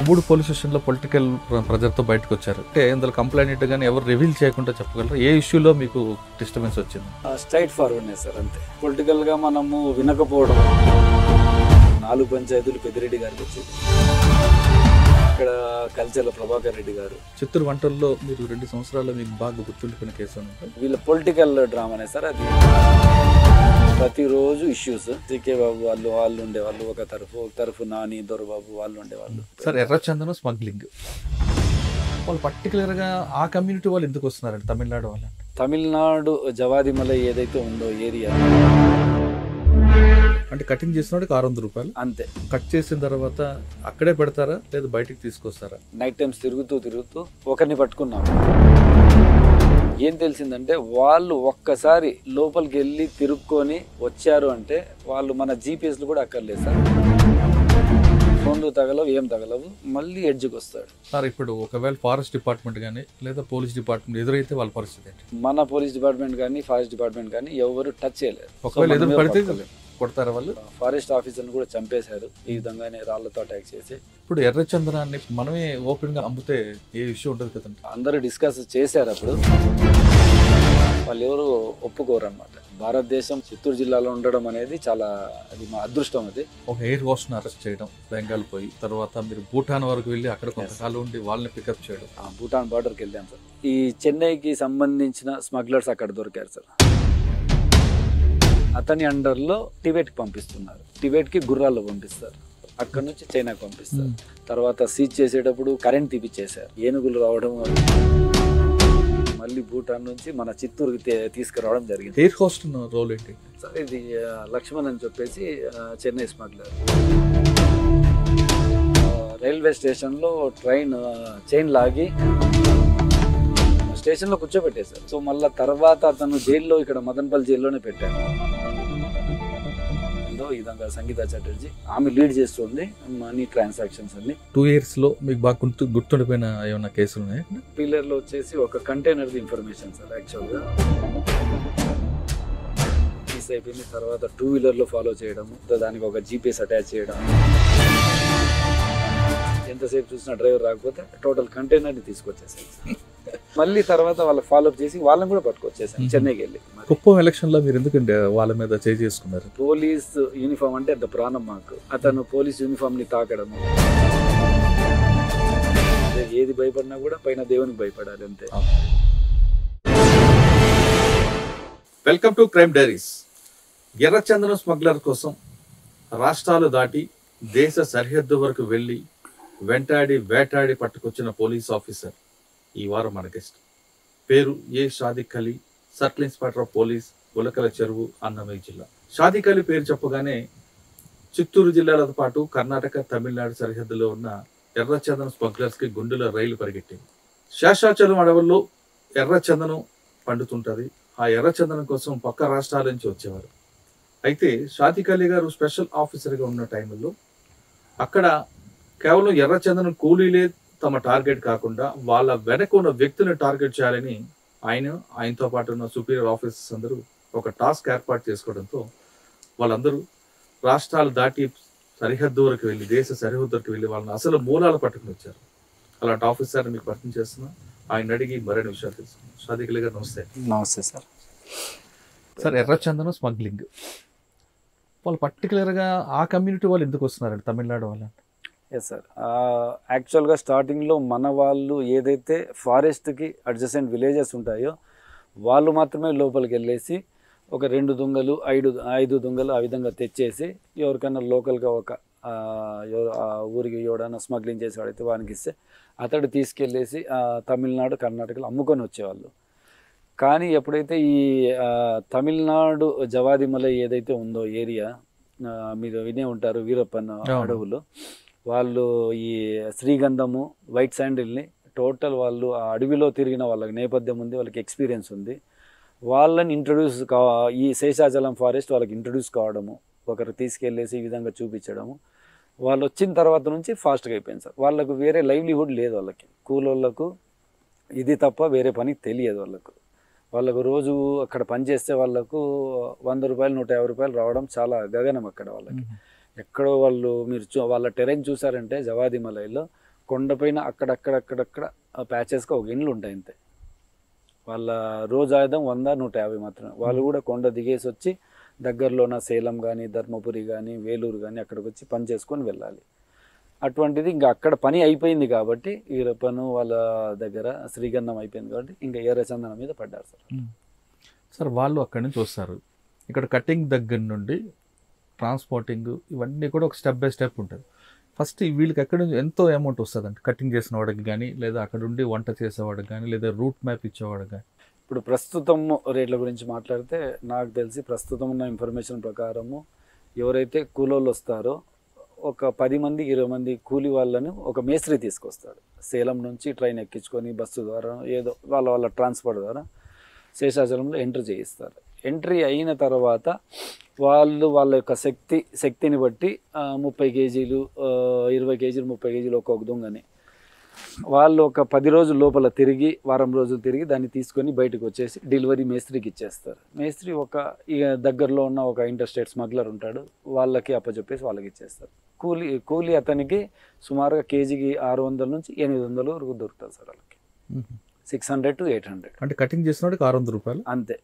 3 police స్టేషన్లో political ప్రెజర్తో బయటకు వచ్చారు. అంటే ఇందులో కంప్లైంట్ కానీ ఎవరు రివీల్ చేయకుండా చెప్పగలరు ఏ ఇష్యూలో మీకు డిస్టర్బెన్స్ వచ్చింది? స్ట్రైట్ ఫార్వర్డ్నే సార్, అంతే. పొలిటికల్గా మనము వినకపోవడం. 4 పంచాయతీలు పెద్దిరెడ్డి గారికి వచ్చింది, ఇక్కడ కల్చర్ల ప్రభాకర్ రెడ్డి గారు. చిత్తూరు వంటల్లో మీరు 2 సంవత్సరాల్లో మీకు బాగా గుర్తుండిపోయిన కేసు అంటే వీళ్ళ పొలిటికల్ డ్రామానే సార్. అది ప్రతిరోజు ఇష్యూస్. జికే బాబు వాళ్ళు ఉండేవాళ్ళు ఒక తరఫు నాని దొరబాబు వాళ్ళు ఉండేవాళ్ళు. సార్ ఎర్రచందనం స్మగ్లింగ్ వాళ్ళు పర్టికులర్గా ఆ కమ్యూనిటీ వాళ్ళు ఎందుకు వస్తున్నారండి? తమిళనాడు వాళ్ళు. తమిళనాడు జవాదిమలై ఏదైతే ఉందో ఏరియా, అంటే కటింగ్ చేసినోడికి 600 రూపాయలు అంతే. కట్ చేసిన తర్వాత అక్కడే పెడతారా లేదా బయటికి తీసుకొస్తారా? నైట్ టైమ్స్ తిరుగుతూ ఒకరిని పట్టుకున్నాం. ఏం తెలిసిందంటే వాళ్ళు ఒక్కసారి లోపలికి వెళ్ళి తిరుక్కొని వచ్చారు అంటే వాళ్ళు మన జీపీఎస్లు కూడా అక్కర్లేదు సార్. ఫోన్లు తగలవు, ఏం తగలవు, మళ్ళీ ఎడ్జ్కి వస్తాడు సార్. ఇప్పుడు ఒకవేళ ఫారెస్ట్ డిపార్ట్మెంట్ కానీ లేదా పోలీస్ డిపార్ట్మెంట్ ఎదురైతే వాళ్ళ పరిస్థితి ఏంటి? మన పోలీస్ డిపార్ట్మెంట్ కానీ ఫారెస్ట్ డిపార్ట్మెంట్ కానీ ఎవరు టచ్ చేయలేరు. ఒకవేళ ఎదురు పడితే కొడతారా వాళ్ళు? ఫారెస్ట్ ఆఫీసర్ని కూడా చంపేశారు ఈ విధంగానే రాళ్లతో అటాక్ చేసి. ఇప్పుడు ఎర్రచందనాన్ని మనమే ఓపెన్ గా అమ్మితే ఏ ఇష్యూ ఉండదు కదండి. అందరూ డిస్కస్ చేశారు అప్పుడు, వాళ్ళు ఎవరు ఒప్పుకోరు అనమాట. భారతదేశం చిత్తూరు జిల్లాలో ఉండడం అనేది చాలా, అది మా అదృష్టం. అది ఒక ఎయిర్ హోస్ట్ని అరెస్ట్ చేయడం, బెంగాల్ పోయి తర్వాత మీరు భూటాన్ వరకు వెళ్ళి అక్కడ కొంతకాలం ఉండి వాళ్ళని పికప్ చేయడం. భూటాన్ బార్డర్కి వెళ్ళాం సార్. ఈ చెన్నైకి సంబంధించిన స్మగ్లర్స్ అక్కడ దొరికారు సార్. అతని అండర్లో టిబెట్కి పంపిస్తున్నారు, టిబెట్కి గుర్రాల్లో పంపిస్తారు, అక్కడ నుంచి చైనాకి పంపిస్తారు. తర్వాత సీజ్ చేసేటప్పుడు కరెంట్ తీపిచ్చేశారు, ఏనుగులు రావడం, మళ్ళీ భూటాన్ నుంచి మన చిత్తూరుకి తీసుకురావడం జరిగింది. ఎయిర్ హోస్ట్ రోల్ ఏంటి సార్? ఇది లక్ష్మణ్ అని చెప్పేసి చెన్నై స్మగ్లర్. రైల్వే స్టేషన్లో ట్రైన్ చైన్ లాగి స్టేషన్లో కూర్చోబెట్టేశారు. సో మళ్ళీ తర్వాత అతను జైల్లో, ఇక్కడ మదనపల్లి జైల్లోనే పెట్టారు. ఈ విధంగా సంగీత చటర్జీ ఆమె లీడ్ చేస్తుంది మనీ ట్రాన్సాక్షన్స్ అన్ని. 2 years లో మీకు బాగా గుర్తుండిపోయిన ఏమైనా కేసులు ఉన్నాయి? పిల్లర్లో వచ్చేసి ఒక కంటైనర్ ఇన్ఫర్మేషన్ సార్. యాక్చువల్గా మిస్ అయిపోయింది. తర్వాత 2 వీలర్లో ఫాలో చేయడము, దానికి ఒక జీపీఎస్ అటాచ్ చేయడం. ఎంతసేపు చూసినా డ్రైవర్ రాకపోతే టోటల్ కంటైనర్ని తీసుకొచ్చేసాను. మళ్ళీ తర్వాత వాళ్ళకి ఫాలోఅప్ చేసి వాళ్ళని కూడా పట్టుకొచ్చేసాను చెన్నైకి వెళ్ళి. కుప్పం ఎలక్షన్ లో మీరు ఎందుకంటే వాళ్ళ మీద చేసుకున్నారు? పోలీస్ యూనిఫామ్ అంటే అంత ప్రాణం మాకు. అతను పోలీస్ యూనిఫామ్ ని తాకడము, ఏది భయపడినా కూడా పైన దేవునికి భయపడాలి, అంతే. Welcome to crime diaries. ఎర్రచందనం స్మగ్లర్ కోసం రాష్ట్రాలు దాటి దేశ సరిహద్దు వరకు వెళ్ళి వేటాడి పట్టుకొచ్చిన పోలీస్ ఆఫీసర్ ఈ వారం మన గెస్ట్. పేరు A Shadiq Ali, circle inspector of police, Ulakala Cheruvu, Annamayya జిల్లా. షాదిక్ అలీ పేరు చెప్పగానే చిత్తూరు జిల్లాలతో పాటు కర్ణాటక, తమిళనాడు సరిహద్దులో ఉన్న ఎర్రచందనం స్మగ్లర్స్ కి గుండెలో రైలు పరిగెట్టింది. శేషాచలం అడవుల్లో ఎర్రచందనం పండుతుంటది. ఆ ఎర్రచందనం కోసం పక్క రాష్ట్రాల నుంచి వచ్చేవారు. అయితే షాదిక్ అలీ గారు స్పెషల్ ఆఫీసర్గా ఉన్న టైంలో అక్కడ కేవలం ఎర్రచందనం కూలీలే తమ టార్గెట్ కాకుండా వాళ్ళ వెనక ఉన్న వ్యక్తులను టార్గెట్ చేయాలని ఆయనతో పాటు ఉన్న సుపీరియర్ ఆఫీసర్స్ అందరూ ఒక టాస్క్ ఏర్పాటు చేసుకోవడంతో వాళ్ళందరూ రాష్ట్రాలు దాటి సరిహద్దు వరకు వెళ్ళి, దేశ సరిహద్దు వరకు వెళ్ళి వాళ్ళని అసలు మూలాలు పట్టుకుని వచ్చారు. అలాంటి ఆఫీసర్ని మీకు పరిచయం చేస్తున్నా, ఆయన అడిగి మరిన్ని విషయాలు తెలుసుకున్నాం. షాదిక్ అలీ గారు నమస్తే. నమస్తే సార్. సార్ ఎర్రచందనం స్మగ్లింగ్ వాళ్ళు పర్టికులర్గా ఆ కమ్యూనిటీ వాళ్ళు ఎందుకు వస్తున్నారండి? తమిళనాడు వాళ్ళు. Yes sir. యాక్చువల్గా స్టార్టింగ్లో మన వాళ్ళు ఏదైతే ఫారెస్ట్కి అడ్జసెంట్ విలేజెస్ ఉంటాయో వాళ్ళు మాత్రమే లోపలికి వెళ్ళేసి ఒక 2 దొంగలు 5 దొంగలు ఆ విధంగా తెచ్చేసి ఎవరికైనా లోకల్గా ఒక ఊరికి ఎవడైనా స్మగ్లింగ్ చేసేవాడైతే వానికి ఇస్తే అతడు తీసుకెళ్ళేసి తమిళనాడు, కర్ణాటకలో అమ్ముకొని వచ్చేవాళ్ళు. కానీ ఎప్పుడైతే ఈ తమిళనాడు జవాదిమలై ఏదైతే ఉందో ఏరియా, మీరు వినే ఉంటారు, వీరప్పన్ అడవులు, వాళ్ళు ఈ శ్రీగంధము, వైట్ శాండిల్ని టోటల్ వాళ్ళు ఆ అడవిలో తిరిగిన వాళ్ళకి నేపథ్యం ఉంది, వాళ్ళకి ఎక్స్పీరియన్స్ ఉంది. వాళ్ళని ఇంట్రడ్యూస్ ఈ శేషాచలం ఫారెస్ట్ వాళ్ళకి ఇంట్రడ్యూస్ కావడము, ఒకరు తీసుకెళ్ళేసి ఈ విధంగా చూపించడము. వాళ్ళు వచ్చిన తర్వాత నుంచి ఫాస్ట్గా అయిపోయింది సార్. వాళ్ళకు వేరే లైవ్లీహుడ్ లేదు, వాళ్ళకి కూలోళ్ళకు ఇది తప్ప వేరే పని తెలియదు వాళ్ళకు రోజు అక్కడ పనిచేస్తే వాళ్ళకు 100 రూపాయలు 150 రూపాయలు రావడం చాలా గగనం అక్కడ వాళ్ళకి. ఎక్కడో వాళ్ళు మీరు వాళ్ళ టెరెన్ చూసారంటే జవాదిమలైలో కొండపైన అక్కడక్కడక్కడక్కడ ప్యాచెస్గా ఒక ఇండ్లు ఉంటాయి అంతే. వాళ్ళ రోజు ఆయుధం 100-150 మాత్రమే. వాళ్ళు కూడా కొండ దిగేసి వచ్చి దగ్గరలో ఉన్న సేలం కానీ, ధర్మపురి కానీ, వేలూరు కానీ అక్కడికి వచ్చి పని చేసుకొని వెళ్ళాలి. అటువంటిది ఇంకా అక్కడ పని అయిపోయింది కాబట్టి ఈరప్పను వాళ్ళ దగ్గర శ్రీగంధం అయిపోయింది కాబట్టి ఇంకా ఎర్రచందనం మీద పడ్డారు సార్. సార్ వాళ్ళు అక్కడి నుంచి వస్తారు, ఇక్కడ కటింగ్ దగ్గర నుండి ట్రాన్స్పోర్టింగ్ ఇవన్నీ కూడా ఒక స్టెప్ బై స్టెప్ ఉంటుంది. ఫస్ట్ వీళ్ళకి ఎక్కడి నుంచి ఎంతో అమౌంట్ వస్తుంది అంటే కటింగ్ చేసిన వాడికి కానీ, లేదా అక్కడ ఉండి వంట చేసేవాడికి కానీ, లేదా రూట్ మ్యాప్ ఇచ్చేవాడికి కానీ. ఇప్పుడు ప్రస్తుతం రేట్ల గురించి మాట్లాడితే నాకు తెలిసి ప్రస్తుతం ఉన్న ఇన్ఫర్మేషన్ ప్రకారము ఎవరైతే కూలోళ్ళు వస్తారో ఒక 10 మంది 20 మంది కూలి వాళ్ళని ఒక మేస్త్రి తీసుకొస్తాడు. సేలం నుంచి ట్రైన్ ఎక్కించుకొని బస్సు ద్వారా ఏదో వాళ్ళ ట్రాన్స్పోర్ట్ ద్వారా శేషాచలంలో ఎంట్రీ చేయిస్తారు. ఎంట్రీ అయిన తర్వాత వాళ్ళ యొక్క శక్తిని బట్టి 30 కేజీలు 20 కేజీలు 30 కేజీలు ఒక్కొక్క దొంగని వాళ్ళు ఒక 10 రోజుల లోపల తిరిగి వారం రోజులు తిరిగి దాన్ని తీసుకొని బయటకు వచ్చేసి డెలివరీ మేస్త్రికి ఇచ్చేస్తారు. మేస్త్రి ఇక దగ్గరలో ఉన్న ఒక ఇంటర్స్టేట్ స్మగ్లర్ ఉంటాడు, వాళ్ళకి అప్పచెప్పేసి వాళ్ళకి ఇచ్చేస్తారు. కూలీ అతనికి సుమారుగా కేజీకి 600 నుంచి 800 వరకు దొరుకుతుంది సార్. వాళ్ళకి 600 to 800. అంటే కటింగ్ చేసినోడికి 600 రూపాయలు అంతే.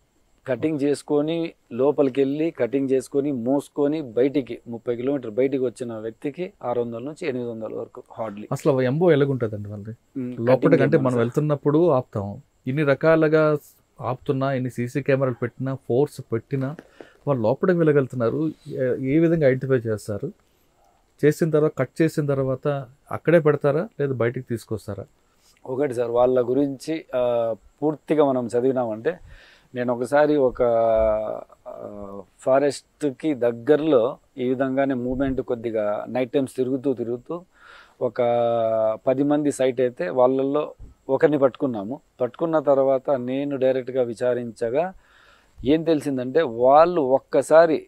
కటింగ్ చేసుకొని లోపలికి వెళ్ళి కటింగ్ చేసుకొని మోసుకొని బయటికి 30 కిలోమీటర్ బయటికి వచ్చిన వ్యక్తికి 600 నుంచి 800 వరకు హార్డ్లీ. అసలు ఎంబో ఎలాగుంటుందండి వాళ్ళది లోపలికి? అంటే మనం వెళ్తున్నప్పుడు ఆపుతాం, ఇన్ని రకాలుగా ఆపుతున్నా, ఇన్ని సీసీ కెమెరాలు పెట్టినా, ఫోర్స్ పెట్టినా వాళ్ళు లోపలికి వెళ్ళగలుగుతున్నారు. ఏ విధంగా ఐడెంటిఫై చేస్తారు? చేసిన తర్వాత కట్ చేసిన తర్వాత అక్కడే పెడతారా లేదా బయటికి తీసుకొస్తారా? ఒకటి సార్, వాళ్ళ గురించి పూర్తిగా మనం చదివినామంటే, నేను ఒకసారి ఒక ఫారెస్ట్కి దగ్గరలో ఈ విధంగానే మూమెంట్ కొద్దిగా నైట్ టైమ్స్ తిరుగుతూ ఒక 10 మంది సైట్ అయితే వాళ్ళల్లో ఒకరిని పట్టుకున్న తర్వాత నేను డైరెక్ట్గా విచారించగా ఏం తెలిసిందంటే, వాళ్ళు ఒక్కసారి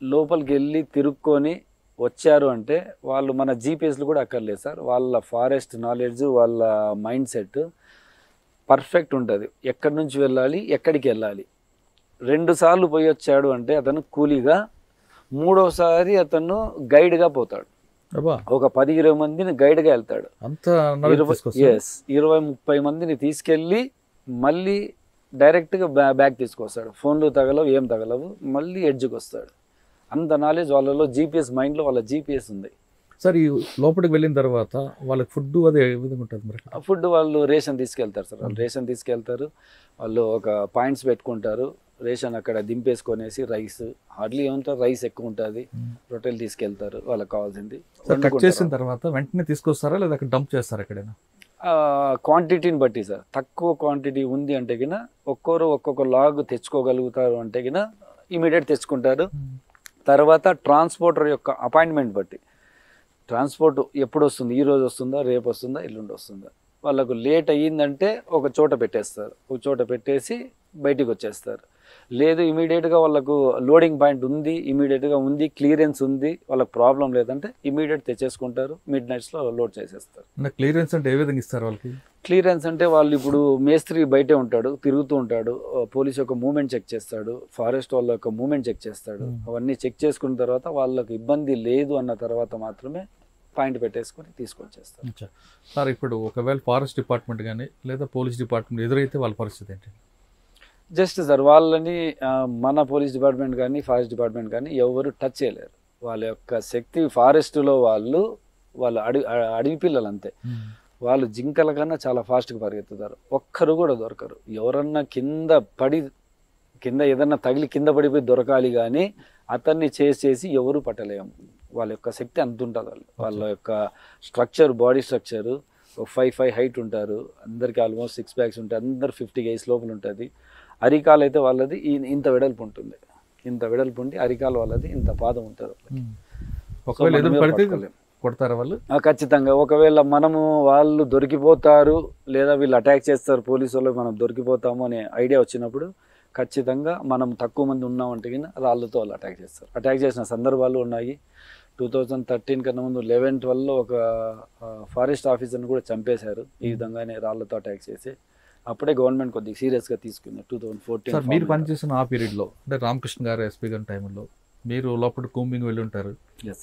లోపలికి వెళ్ళి తిరుక్కొని వచ్చారు అంటే వాళ్ళు మన జీపీఎస్లు కూడా అక్కర్లేదు సార్. వాళ్ళ ఫారెస్ట్ నాలెడ్జ్, వాళ్ళ మైండ్ సెట్ పర్ఫెక్ట్ ఉంటుంది. ఎక్కడి నుంచి వెళ్ళాలి, ఎక్కడికి వెళ్ళాలి. 2 సార్లు పోయి వచ్చాడు అంటే అతను కూలీగా, 3వసారి అతను గైడ్గా పోతాడు. ఒక 10-20 మందిని గైడ్గా వెళ్తాడు. 20-30 మందిని తీసుకెళ్ళి మళ్ళీ డైరెక్ట్గా బ్యాగ్ తీసుకొస్తాడు. ఫోన్లు తగలవు, ఏం తగలవు, మళ్ళీ ఎడ్జ్కి వస్తాడు. అంత నాలెడ్జ్ వాళ్ళలో, జీపీఎస్ మైండ్లో వాళ్ళ జీపీఎస్ ఉంది సార్. ఈ లోపలికి వెళ్ళిన తర్వాత వాళ్ళకి ఫుడ్ అదే విధంగా ఉంటుంది మరి? ఫుడ్ వాళ్ళు రేషన్ తీసుకెళ్తారు సార్. వాళ్ళు రేషన్ తీసుకెళ్తారు, వాళ్ళు ఒక పాయింట్స్ పెట్టుకుంటారు. రేషన్ అక్కడ దింపేసుకొనేసి రైస్, హార్డ్లీ ఏమంటారు రైస్ ఎక్కువ ఉంటుంది, రొట్టెలు తీసుకెళ్తారు వాళ్ళకి కావాల్సింది. కట్ చేసిన తర్వాత వెంటనే తీసుకొస్తారా లేదా అక్కడ డంప్ చేస్తారా ఎక్కడైనా? క్వాంటిటీని బట్టి సార్. తక్కువ క్వాంటిటీ ఉంది అంటే గిన ఒక్కొక్క లాగ్ తెచ్చుకోగలుగుతారు అంటే గిన ఇమీడియట్ తెచ్చుకుంటారు. తర్వాత ట్రాన్స్పోర్టర్ యొక్క అపాయింట్మెంట్ బట్టి, ట్రాన్స్పోర్ట్ ఎప్పుడు వస్తుంది, ఈరోజు వస్తుందా, రేపు వస్తుందా, ఎల్లుండి వస్తుందా, వాళ్ళకు లేట్ అయ్యిందంటే ఒక చోట పెట్టేస్తారు. ఒక చోట పెట్టేసి బయటికి వచ్చేస్తారు. లేదు ఇమీడియట్గా వాళ్ళకు లోడింగ్ పాయింట్ ఉంది, ఇమీడియట్గా ఉంది, క్లియరెన్స్ ఉంది, వాళ్ళకి ప్రాబ్లం లేదంటే ఇమీడియట్ తెచ్చేసుకుంటారు, మిడ్ నైట్స్లో లోడ్ చేసేస్తారు. క్లియరెన్స్ అంటే ఏ విధంగా ఇస్తారు వాళ్ళకి? క్లియరెన్స్ అంటే వాళ్ళు ఇప్పుడు మేస్త్రి బయటే ఉంటాడు, తిరుగుతూ ఉంటాడు, పోలీస్ యొక్క మూమెంట్ చెక్ చేస్తాడు, ఫారెస్ట్ వాళ్ళ యొక్క మూమెంట్ చెక్ చేస్తాడు. అవన్నీ చెక్ చేసుకున్న తర్వాత వాళ్ళకి ఇబ్బంది లేదు అన్న తర్వాత మాత్రమే పాయింట్ పెట్టేసుకొని తీసుకొచ్చేస్తారు. సార్ ఇప్పుడు ఒకవేళ ఫారెస్ట్ డిపార్ట్మెంట్ కానీ లేదా పోలీస్ డిపార్ట్మెంట్ ఎదురైతే వాళ్ళ పరిస్థితి ఏంటి? జస్ట్ సార్ వాళ్ళని మన పోలీస్ డిపార్ట్మెంట్ కానీ ఫారెస్ట్ డిపార్ట్మెంట్ కానీ ఎవరు టచ్ చేయలేరు. వాళ్ళ యొక్క శక్తి ఫారెస్ట్లో వాళ్ళు అడవి పిల్లలు అంతే. వాళ్ళు జింకల కన్నా చాలా ఫాస్ట్గా పరిగెత్తుతారు, ఒక్కరు కూడా దొరకరు. ఎవరన్నా కింద ఏదన్నా తగిలి కింద పడిపోయి దొరకాలి కానీ అతన్ని చేసి ఎవరు పట్టలేము. వాళ్ళ యొక్క శక్తి అంత ఉంటుంది. వాళ్ళ యొక్క స్ట్రక్చర్, బాడీ స్ట్రక్చరు 5'5" హైట్ ఉంటారు, అందరికీ ఆల్మోస్ట్ 6 packs ఉంటాయి, అందరు 50 kgs లోపల ఉంటుంది. అరికాలు అయితే వాళ్ళది ఇంత వెడల్పు ఉంటుంది, ఇంత వెడల్పు ఉండి అరికాలు వాళ్ళది ఇంత పాదం ఉంటుంది. కొడతారు వాళ్ళు ఖచ్చితంగా. ఒకవేళ మనము వాళ్ళు దొరికిపోతారు లేదా వీళ్ళు అటాక్ చేస్తారు పోలీసు వాళ్ళకి, మనం దొరికిపోతాము అనే ఐడియా వచ్చినప్పుడు ఖచ్చితంగా మనం తక్కువ మంది ఉన్నామంటే కింద రాళ్ళతో వాళ్ళు అటాక్ చేస్తారు. అటాక్ చేసిన సందర్భాలు ఉన్నాయి. 2013 కన్నా ముందు 11-12లో ఒక ఫారెస్ట్ ఆఫీసర్ని కూడా చంపేశారు ఈ విధంగానే రాళ్లతో అటాక్ చేసి. అప్పుడే గవర్నమెంట్ కొద్దిగా సీరియస్గా తీసుకుంది 2014. మీరు పనిచేసిన ఆ పీరియడ్లో అంటే రామకృష్ణ గారు ఎస్పీ గారి టైంలో మీరు లోపల కూంబింగ్ వెళ్ళి ఉంటారు,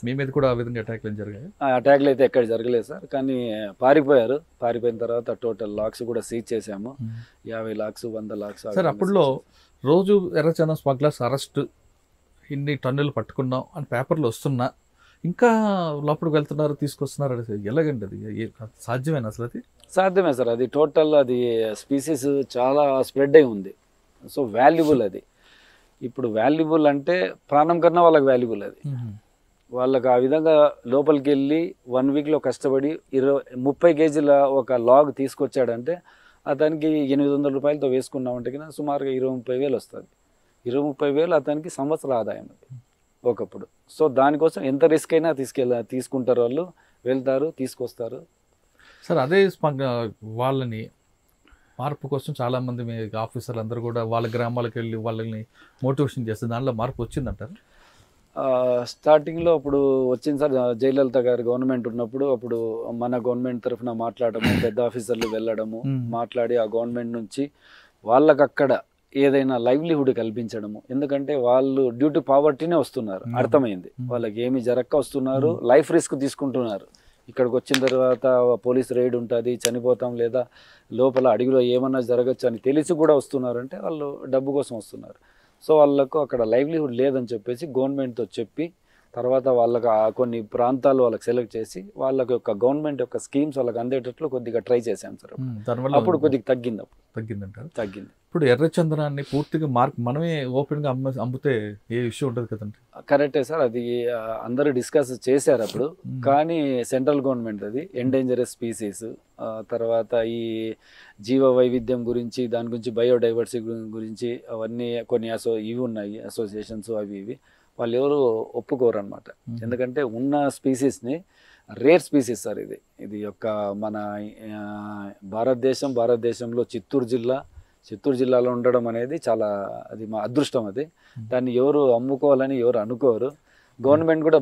మీ మీద కూడా ఆ విధంగా అటాక్లు ఏం జరిగాయి? ఆ అటాక్లు అయితే ఎక్కడ జరగలేదు సార్, కానీ పారిపోయిన తర్వాత టోటల్ లాక్స్ కూడా సీజ్ చేసాము. 50 లాక్స్ 100 లాక్స్. సార్ అప్పుడులో రోజు ఎర్రచందనం స్మగ్లర్స్ అరెస్ట్ ఇన్ని టన్నులు పట్టుకున్నాం అని పేపర్లు వస్తున్నా ఇంకా లోపలికి వెళ్తున్నారు, తీసుకొస్తున్నారు అంటే ఎలాగండి అది? సాధ్యమేనా అసలు? అది సాధ్యమే సార్, అది టోటల్ అది స్పీసీస్ చాలా స్ప్రెడ్ అయి ఉంది. సో వాల్యుబుల్ అది. ఇప్పుడు వాల్యుబుల్ అంటే ప్రాణం కన్నా వాళ్ళకి వాల్యుబుల్ అది. వాళ్ళకి ఆ విధంగా లోపలికి వెళ్ళి 1 వీక్లో కష్టపడి 30 కేజీల ఒక లాగ్ తీసుకొచ్చాడంటే అతనికి 800 రూపాయలతో వేసుకున్నామంటే కన్నా సుమారుగా 20-30 వేలు వస్తుంది. 20-30 వేలు అతనికి సంవత్సర ఆదాయం అది ఒకప్పుడు. సో దానికోసం ఎంత రిస్క్ అయినా తీసుకుంటారు వాళ్ళు, వెళ్తారు, తీసుకొస్తారు. సార్ అదే వాళ్ళని మార్పు కోసం చాలామంది మీ ఆఫీసర్లు అందరూ కూడా వాళ్ళ గ్రామాలకు వెళ్ళి వాళ్ళని మోటివేషన్ చేస్తే దానిలో మార్పు వచ్చిందంటారు? స్టార్టింగ్లో అప్పుడు వచ్చింది సార్, జయలలిత గారు గవర్నమెంట్ ఉన్నప్పుడు అప్పుడు మన గవర్నమెంట్ తరఫున మాట్లాడము, పెద్ద ఆఫీసర్లు వెళ్ళడము, మాట్లాడి ఆ గవర్నమెంట్ నుంచి వాళ్ళకి అక్కడ ఏదైనా లైవ్లీహుడ్ కల్పించడము. ఎందుకంటే వాళ్ళు డ్యూ టు పావర్టీనే వస్తున్నారు, అర్థమైంది. వాళ్ళకి ఏమి జరక్క వస్తున్నారు, లైఫ్ రిస్క్ తీసుకుంటున్నారు. ఇక్కడికి వచ్చిన తర్వాత పోలీస్ రైడ్ ఉంటుంది, చనిపోతాం లేదా లోపల అడవిలో ఏమన్నా జరగచ్చు అని తెలిసి కూడా వస్తున్నారంటే వాళ్ళు డబ్బు కోసం వస్తున్నారు. సో వాళ్ళకు అక్కడ లైవ్లీహుడ్ లేదని చెప్పేసి గవర్నమెంట్తో చెప్పి తర్వాత వాళ్ళకి కొన్ని ప్రాంతాలు వాళ్ళకి సెలెక్ట్ చేసి వాళ్ళకి యొక్క గవర్నమెంట్ యొక్క స్కీమ్స్ వాళ్ళకి అందేటట్లు కొద్దిగా ట్రై చేశాం సార్. అప్పుడు కొద్దిగా తగ్గింది. ఇప్పుడు ఎర్రచందనాన్ని పూర్తిగా మనమే ఓపెన్గా అమ్మితే ఏ ఇష్యూ ఉంటుంది కదండి? కరెక్టే సార్, అది అందరూ డిస్కస్ చేశారు అప్పుడు. కానీ సెంట్రల్ గవర్నమెంట్ అది ఎండేంజరస్ స్పీసీస్, తర్వాత ఈ జీవ వైవిధ్యం గురించి, దాని గురించి బయోడైవర్సిటీ గురించి అవన్నీ కొన్ని ఇవి ఉన్నాయి అసోసియేషన్స్, అవి ఇవి వాళ్ళు ఎవరు ఒప్పుకోరు అనమాట. ఎందుకంటే ఉన్న స్పీసీస్ని రేర్ స్పీసీస్ సార్ ఇది యొక్క మన భారతదేశంలో చిత్తూరు జిల్లాలో ఉండడం అనేది చాలా, అది మా అదృష్టం. అది దాన్ని ఎవరు అమ్ముకోవాలని ఎవరు అనుకోరు. గవర్నమెంట్ కూడా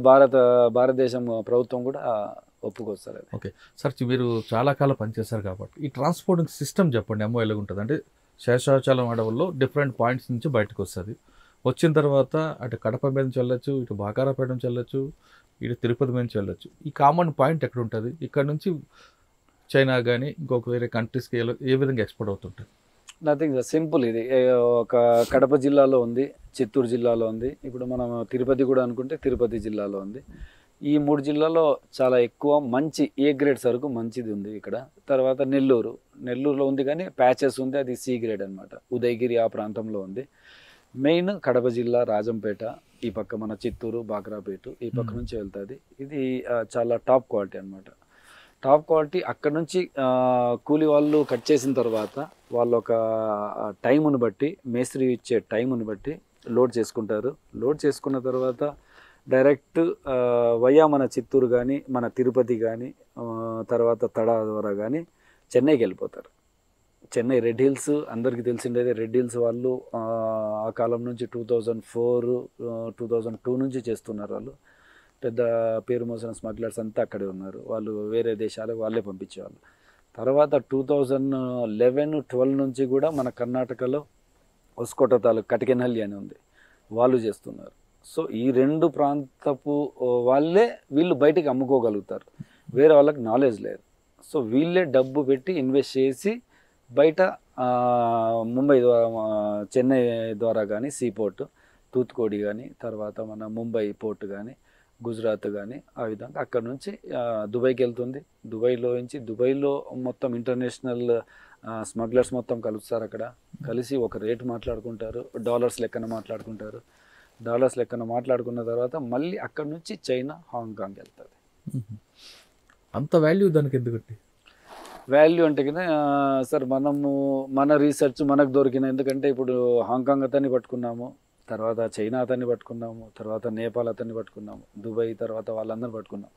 భారతదేశం ప్రభుత్వం కూడా ఒప్పుకోరు సార్. ఓకే సార్, మీరు చాలా కాలం పనిచేశారు కాబట్టి ఈ ట్రాన్స్పోర్టింగ్ సిస్టమ్ చెప్పండి, అమ్మో ఎలాగుంటుంది అంటే శేషాచలం అడవుల్లో డిఫరెంట్ పాయింట్స్ నుంచి బయటకు వస్తుంది. వచ్చిన తర్వాత అటు కడప మీద నుంచి వెళ్ళొచ్చు, ఇటు బాకారాపేట నుంచి వెళ్ళొచ్చు, ఇటు తిరుపతి మీద నుంచి వెళ్ళొచ్చు. ఈ కామన్ పాయింట్ ఎక్కడ ఉంటుంది? ఇక్కడ నుంచి చైనా కానీ ఇంకొక వేరే కంట్రీస్కి ఏ విధంగా ఎక్స్పోర్ట్ అవుతుంటుంది? Nothing simple. ఇది ఒక కడప జిల్లాలో ఉంది, చిత్తూరు జిల్లాలో ఉంది, ఇప్పుడు మనం తిరుపతి కూడా అనుకుంటే తిరుపతి జిల్లాలో ఉంది. ఈ 3 జిల్లాలో చాలా ఎక్కువ మంచి ఏ గ్రేడ్ సరుకు మంచిది ఉంది ఇక్కడ. తర్వాత నెల్లూరులో ఉంది కానీ ప్యాచెస్ ఉంది, అది సి గ్రేడ్ అనమాట. ఉదయగిరి ఆ ప్రాంతంలో ఉంది. మెయిన్ కడప జిల్లా రాజంపేట, ఈ పక్క మన చిత్తూరు బాక్రాపేట ఈ పక్క నుంచి వెళ్తుంది. ఇది చాలా టాప్ క్వాలిటీ అనమాట. టాప్ క్వాలిటీ అక్కడ నుంచి కూలి వాళ్ళు కట్ చేసిన తర్వాత వాళ్ళు ఒక టైమును బట్టి, మేస్త్రి ఇచ్చే టైమును బట్టి లోడ్ చేసుకుంటారు. లోడ్ చేసుకున్న తర్వాత డైరెక్ట్ వయా మన చిత్తూరు కానీ మన తిరుపతి కానీ తర్వాత తడా ద్వారా కానీ చెన్నైకి వెళ్ళిపోతారు. చెన్నై రెడ్ హిల్స్ అందరికీ తెలిసిండేది. రెడ్ హిల్స్ వాళ్ళు ఆ కాలం నుంచి 2004, 2002 నుంచి చేస్తున్నారు. వాళ్ళు పెద్ద పేరు మోసిన స్మగ్లర్స్ అంతా అక్కడే ఉన్నారు. వాళ్ళు వేరే దేశాలకు వాళ్ళే పంపించేవాళ్ళు. తర్వాత 2011-12 నుంచి కూడా మన కర్ణాటకలో హొస్కోట తాలూకు కటికెనహల్లి అని ఉంది, వాళ్ళు చేస్తున్నారు. సో ఈ 2 ప్రాంతపు వాళ్ళే వీళ్ళు బయటికి అమ్ముకోగలుగుతారు, వేరే వాళ్ళకి నాలెడ్జ్ లేదు. సో వీళ్ళే డబ్బు పెట్టి ఇన్వెస్ట్ చేసి బయట ముంబై ద్వారా, చెన్నై ద్వారా కానీ సీపోర్ట్, తూత్కోడి కానీ, తర్వాత మన ముంబై పోర్ట్ కానీ, గుజరాత్ కానీ, ఆ విధంగా అక్కడ నుంచి దుబాయ్కి వెళ్తుంది. దుబాయ్లో మొత్తం ఇంటర్నేషనల్ స్మగ్లర్స్ మొత్తం కలుస్తారు. అక్కడ కలిసి ఒక రేటు మాట్లాడుకుంటారు, డాలర్స్ లెక్కన మాట్లాడుకున్న తర్వాత మళ్ళీ అక్కడ నుంచి చైనా, హాంకాంగ్ వెళ్తుంది. అంత వాల్యూ దానికి ఎందుకంటే? వాల్యూ అంటే కదా సార్, మన రీసెర్చ్ మనకు దొరికిన, ఎందుకంటే ఇప్పుడు హాంకాంగ్ అతన్ని పట్టుకున్నాము, తర్వాత చైనా అతన్ని పట్టుకున్నాము, తర్వాత నేపాల్ అతన్ని పట్టుకున్నాము, దుబాయ్ తర్వాత వాళ్ళందరిని పట్టుకున్నాము.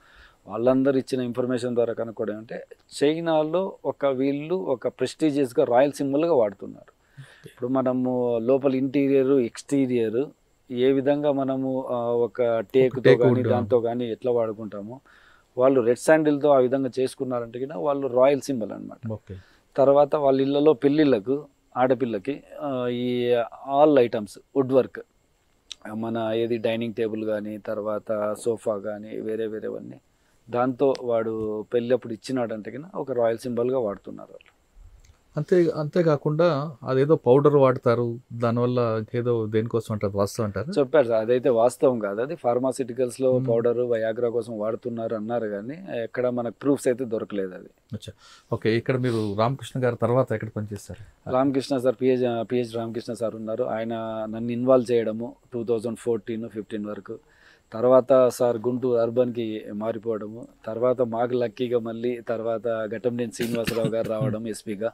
వాళ్ళందరూ ఇచ్చిన ఇన్ఫర్మేషన్ ద్వారా కనుక్కోవడం అంటే చైనాలో వీళ్ళు ఒక ప్రెస్టీజియస్గా రాయల్ సింబల్గా వాడుతున్నారు. ఇప్పుడు మనము లోపల ఇంటీరియర్ ఎక్స్టీరియర్ ఏ విధంగా మనము ఒక టేక్తో కానీ దాంతో కానీ ఎట్లా వాడుకుంటామో వాళ్ళు రెడ్ శాండిల్తో ఆ విధంగా చేసుకున్నారంటే కూడా వాళ్ళు రాయల్ సింబల్ అనమాట. తర్వాత వాళ్ళ ఇళ్ళలో పెళ్ళిళ్ళకు ఆడపిల్లకి ఈ ఆల్ ఐటమ్స్ వుడ్ వర్క్ మన ఏది డైనింగ్ టేబుల్ కానీ తర్వాత సోఫా కానీ వేరేవన్నీ దాంతో వాడు పెళ్ళప్పుడు ఇచ్చినాడంటే కన్నా ఒక రాయల్ సింబల్గా వాడుతున్నారు వాళ్ళు. అంతేకాకుండా అదేదో పౌడర్ వాడతారు, దానివల్ల ఏదో దేనికోసం అంటారు, వాస్తవం అంటారు. చెప్పారు సార్, అదైతే వాస్తవం కాదు. అది ఫార్మాసిటికల్స్లో పౌడర్ వయాగ్రా కోసం వాడుతున్నారు అన్నారు, కానీ ఎక్కడ మనకు ప్రూఫ్స్ అయితే దొరకలేదు అది. ఓకే, ఇక్కడ మీరు రామకృష్ణ గారు తర్వాత ఎక్కడ పనిచేస్తారు? Ramakrishna sir, pH Ramakrishna sir ఉన్నారు. ఆయన నన్ను ఇన్వాల్వ్ చేయడము 2014-15 వరకు. తర్వాత సార్ గుంటూరు అర్బన్కి మారిపోవడము, తర్వాత మాకు లక్కీగా మళ్ళీ తర్వాత ఘటంనేని శ్రీనివాసరావు గారు రావడం ఎస్పీగా.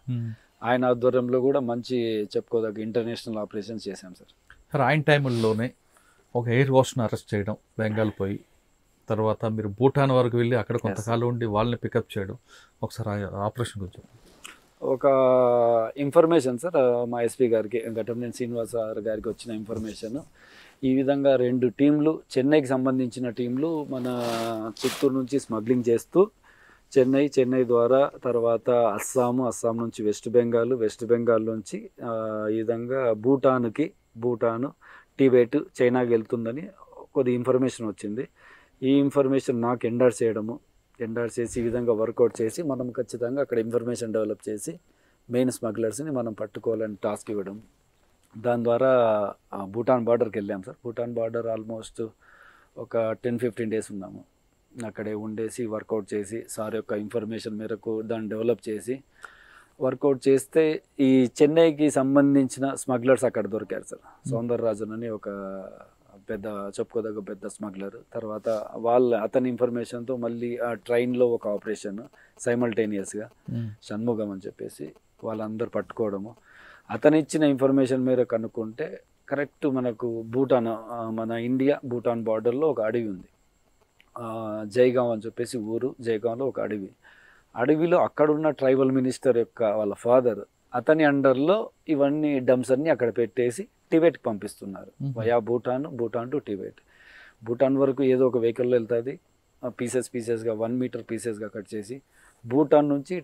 ఆయన ఆధ్వర్యంలో కూడా మంచి చెప్పుకోదగ్గ ఇంటర్నేషనల్ ఆపరేషన్స్ చేశాం సార్. సార్ ఆయన టైంలోనే ఒక ఎయిర్ హోస్ట్ను అరెస్ట్ చేయడం, బెంగాల్ పోయి తర్వాత మీరు భూటాన్ వరకు వెళ్ళి అక్కడ కొంతకాలం ఉండి వాళ్ళని పికప్ చేయడం, ఒకసారి ఆపరేషన్ గురించి. ఒక ఇన్ఫర్మేషన్ సార్, మా ఎస్పీ గారికి ఘటంనేని శ్రీనివాస గారికి వచ్చిన ఇన్ఫర్మేషన్ ఈ విధంగా 2 టీంలు, చెన్నైకి సంబంధించిన టీంలు మన చిత్తూరు నుంచి స్మగ్లింగ్ చేస్తూ చెన్నై ద్వారా తర్వాత అస్సాం నుంచి వెస్ట్ బెంగాల్ నుంచి ఈ విధంగా భూటాను, టిబెట్, చైనాకి వెళ్తుందని కొద్ది ఇన్ఫర్మేషన్ వచ్చింది. ఈ ఇన్ఫర్మేషన్ నాకు ఎండార్స్ చేసి ఈ విధంగా వర్కౌట్ చేసి మనం ఖచ్చితంగా అక్కడ ఇన్ఫర్మేషన్ డెవలప్ చేసి మెయిన్ స్మగ్లర్స్ని మనం పట్టుకోవాలని టాస్క్ ఇవ్వడం. దాని ద్వారా భూటాన్ బార్డర్కి వెళ్ళాం సార్. భూటాన్ బార్డర్ ఆల్మోస్ట్ ఒక 10-15 డేస్ ఉన్నాము. అక్కడే ఉండేసి వర్కౌట్ చేసి సార్ యొక్క ఇన్ఫర్మేషన్ మేరకు దాన్ని డెవలప్ చేసి వర్కౌట్ చేస్తే ఈ చెన్నైకి సంబంధించిన స్మగ్లర్స్ అక్కడ దొరికారు సార్. సౌందరరాజన్ అని ఒక చెప్పుకోదగ్గ పెద్ద స్మగ్లర్. తర్వాత అతని ఇన్ఫర్మేషన్తో మళ్ళీ ఆ ట్రైన్లో ఒక ఆపరేషన్ సైమల్టేనియస్గా షణ్ముఖం అని చెప్పేసి వాళ్ళందరూ పట్టుకోవడము. అతను ఇచ్చిన ఇన్ఫర్మేషన్ మేరకు కనుక్కుంటే కరెక్ట్ మనకు మన ఇండియా భూటాన్ బార్డర్లో ఒక అడవి ఉంది, జైగావ్ అని చెప్పేసి ఊరు. జైగావ్లో ఒక అడవిలో అక్కడున్న ట్రైబల్ మినిస్టర్ యొక్క వాళ్ళ ఫాదర్ అతని అండర్లో ఇవన్నీ డమ్స్ అన్నీ అక్కడ పెట్టేసి టిబెట్కి పంపిస్తున్నారు. Via Bhutan to Tibet. Bhutan వరకు ఏదో ఒక వెహికల్లో వెళ్తుంది, పీసెస్గా 1 మీటర్ పీసెస్గా కట్ చేసి భూటాన్ నుంచి